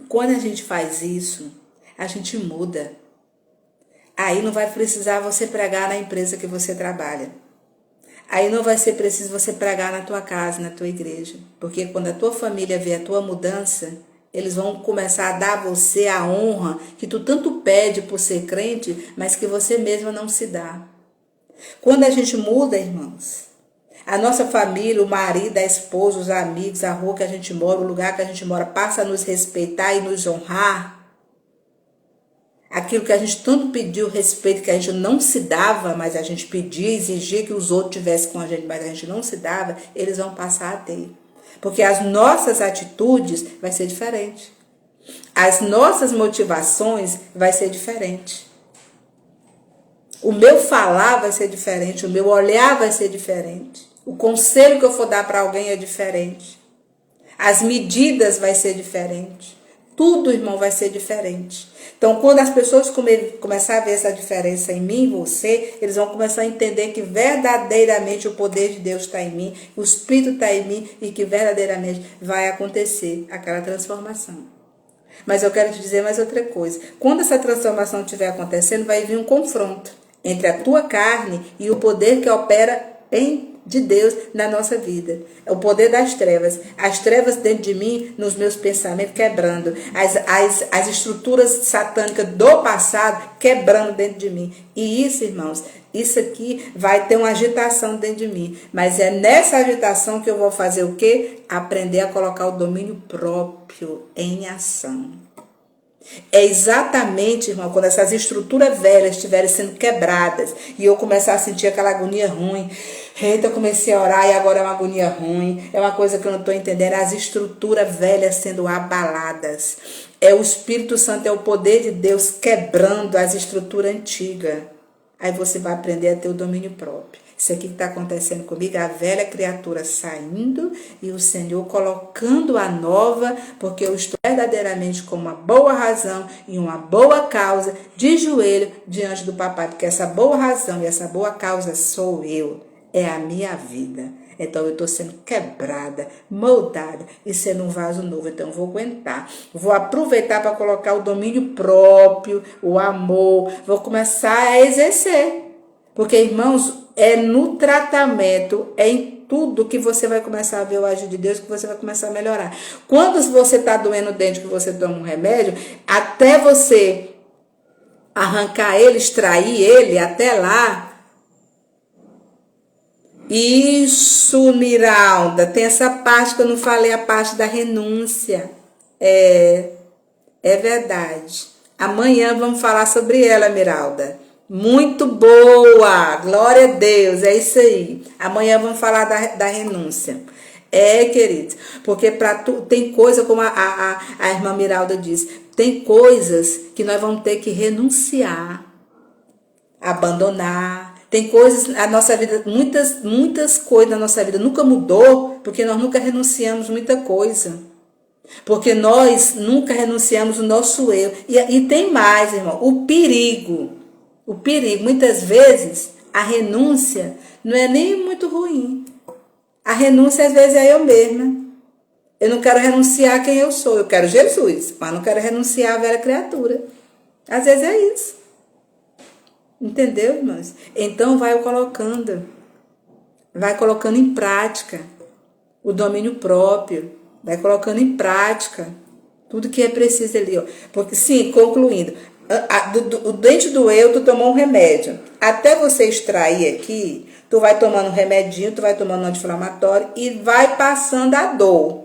quando a gente faz isso, a gente muda. Aí não vai precisar você pregar na empresa que você trabalha. Aí não vai ser preciso você pregar na tua casa, na tua igreja. Porque quando a tua família vê a tua mudança, eles vão começar a dar a você a honra que tu tanto pede por ser crente, mas que você mesma não se dá. Quando a gente muda, irmãos, a nossa família, o marido, a esposa, os amigos, a rua que a gente mora, o lugar que a gente mora, passa a nos respeitar e nos honrar. Aquilo que a gente tanto pediu, respeito que a gente não se dava, mas a gente pedia, exigia que os outros tivessem com a gente, mas a gente não se dava, eles vão passar a ter. Porque as nossas atitudes vai ser diferente. As nossas motivações vai ser diferente. O meu falar vai ser diferente, o meu olhar vai ser diferente. O conselho que eu for dar para alguém é diferente. As medidas vai ser diferente. Tudo, irmão, vai ser diferente. Então, quando as pessoas começarem a ver essa diferença em mim e você, eles vão começar a entender que verdadeiramente o poder de Deus está em mim, o Espírito está em mim e que verdadeiramente vai acontecer aquela transformação. Mas eu quero te dizer mais outra coisa. Quando essa transformação estiver acontecendo, vai vir um confronto entre a tua carne e o poder que opera de Deus na nossa vida. É o poder das trevas. As trevas dentro de mim, nos meus pensamentos, quebrando. As estruturas satânicas do passado quebrando dentro de mim. E isso, irmãos, isso aqui vai ter uma agitação dentro de mim. Mas é nessa agitação que eu vou fazer o quê? Aprender a colocar o domínio próprio em ação. É exatamente, irmão, quando essas estruturas velhas estiverem sendo quebradas e eu começar a sentir aquela agonia ruim. Eita, eu comecei a orar e agora é uma agonia ruim. É uma coisa que eu não estou entendendo. As estruturas velhas sendo abaladas. É o Espírito Santo, é o poder de Deus quebrando as estruturas antigas. Aí você vai aprender a ter o domínio próprio. Isso aqui que está acontecendo comigo, a velha criatura saindo e o Senhor colocando a nova, porque eu estou verdadeiramente com uma boa razão e uma boa causa de joelho diante do papai, porque essa boa razão e essa boa causa sou eu, é a minha vida. Então eu estou sendo quebrada, moldada e sendo um vaso novo. Então eu vou aguentar, vou aproveitar para colocar o domínio próprio, o amor, vou começar a exercer. Porque, irmãos, é no tratamento, é em tudo que você vai começar a ver o agir de Deus, que você vai começar a melhorar. Quando você está doendo o dente, que você toma um remédio, até você arrancar ele, extrair ele, até lá. Isso, Miralda, tem essa parte que eu não falei, a parte da renúncia. É verdade. Amanhã vamos falar sobre ela, Miralda. Muito boa, glória a Deus, é isso aí. Amanhã vamos falar da renúncia. Querido, porque tem coisa, como a irmã Miralda diz, tem coisas que nós vamos ter que renunciar, abandonar. Tem coisas na nossa vida, muitas coisas na nossa vida nunca mudou, porque nós nunca renunciamos muita coisa. Porque nós nunca renunciamos o nosso eu. E tem mais, irmão, o perigo, muitas vezes, a renúncia não é nem muito ruim. A renúncia, às vezes, é eu mesma. Eu não quero renunciar a quem eu sou. Eu quero Jesus, mas não quero renunciar à velha criatura. Às vezes é isso. Entendeu, irmãos? Então, vai colocando em prática o domínio próprio. Vai colocando em prática tudo que é preciso ali. Ó. Porque, sim, concluindo... O dente doeu, tu tomou um remédio. Até você extrair aqui, tu vai tomando um remedinho, tu vai tomando um anti-inflamatório e vai passando a dor.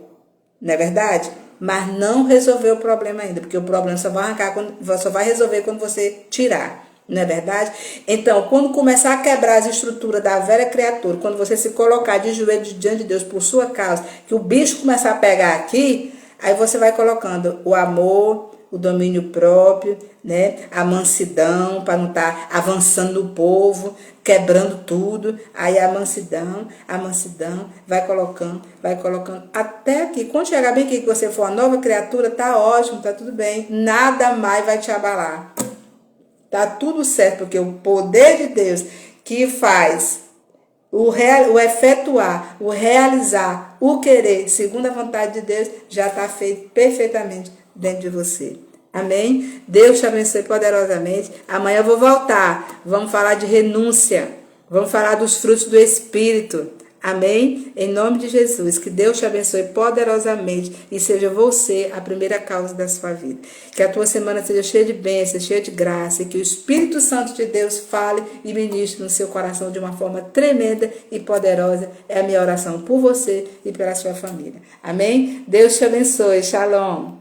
Não é verdade? Mas não resolveu o problema ainda, porque o problema só vai resolver quando você tirar. Não é verdade? Então, quando começar a quebrar as estruturas da velha criatura, quando você se colocar de joelho diante de Deus por sua causa, que o bicho começar a pegar aqui, aí você vai colocando o amor, o domínio próprio, né? A mansidão, para não estar avançando no povo, quebrando tudo. Aí a mansidão, vai colocando, até aqui. Quando chegar bem aqui, que você for uma nova criatura, tá ótimo, tá tudo bem. Nada mais vai te abalar. Tá tudo certo, porque o poder de Deus que faz o efetuar, o realizar, o querer, segundo a vontade de Deus, já está feito perfeitamente dentro de você. Amém? Deus te abençoe poderosamente. Amanhã eu vou voltar. Vamos falar de renúncia. Vamos falar dos frutos do Espírito. Amém? Em nome de Jesus, que Deus te abençoe poderosamente e seja você a primeira causa da sua vida. Que a tua semana seja cheia de bênçãos, cheia de graça e que o Espírito Santo de Deus fale e ministre no seu coração de uma forma tremenda e poderosa. É a minha oração por você e pela sua família. Amém? Deus te abençoe. Shalom.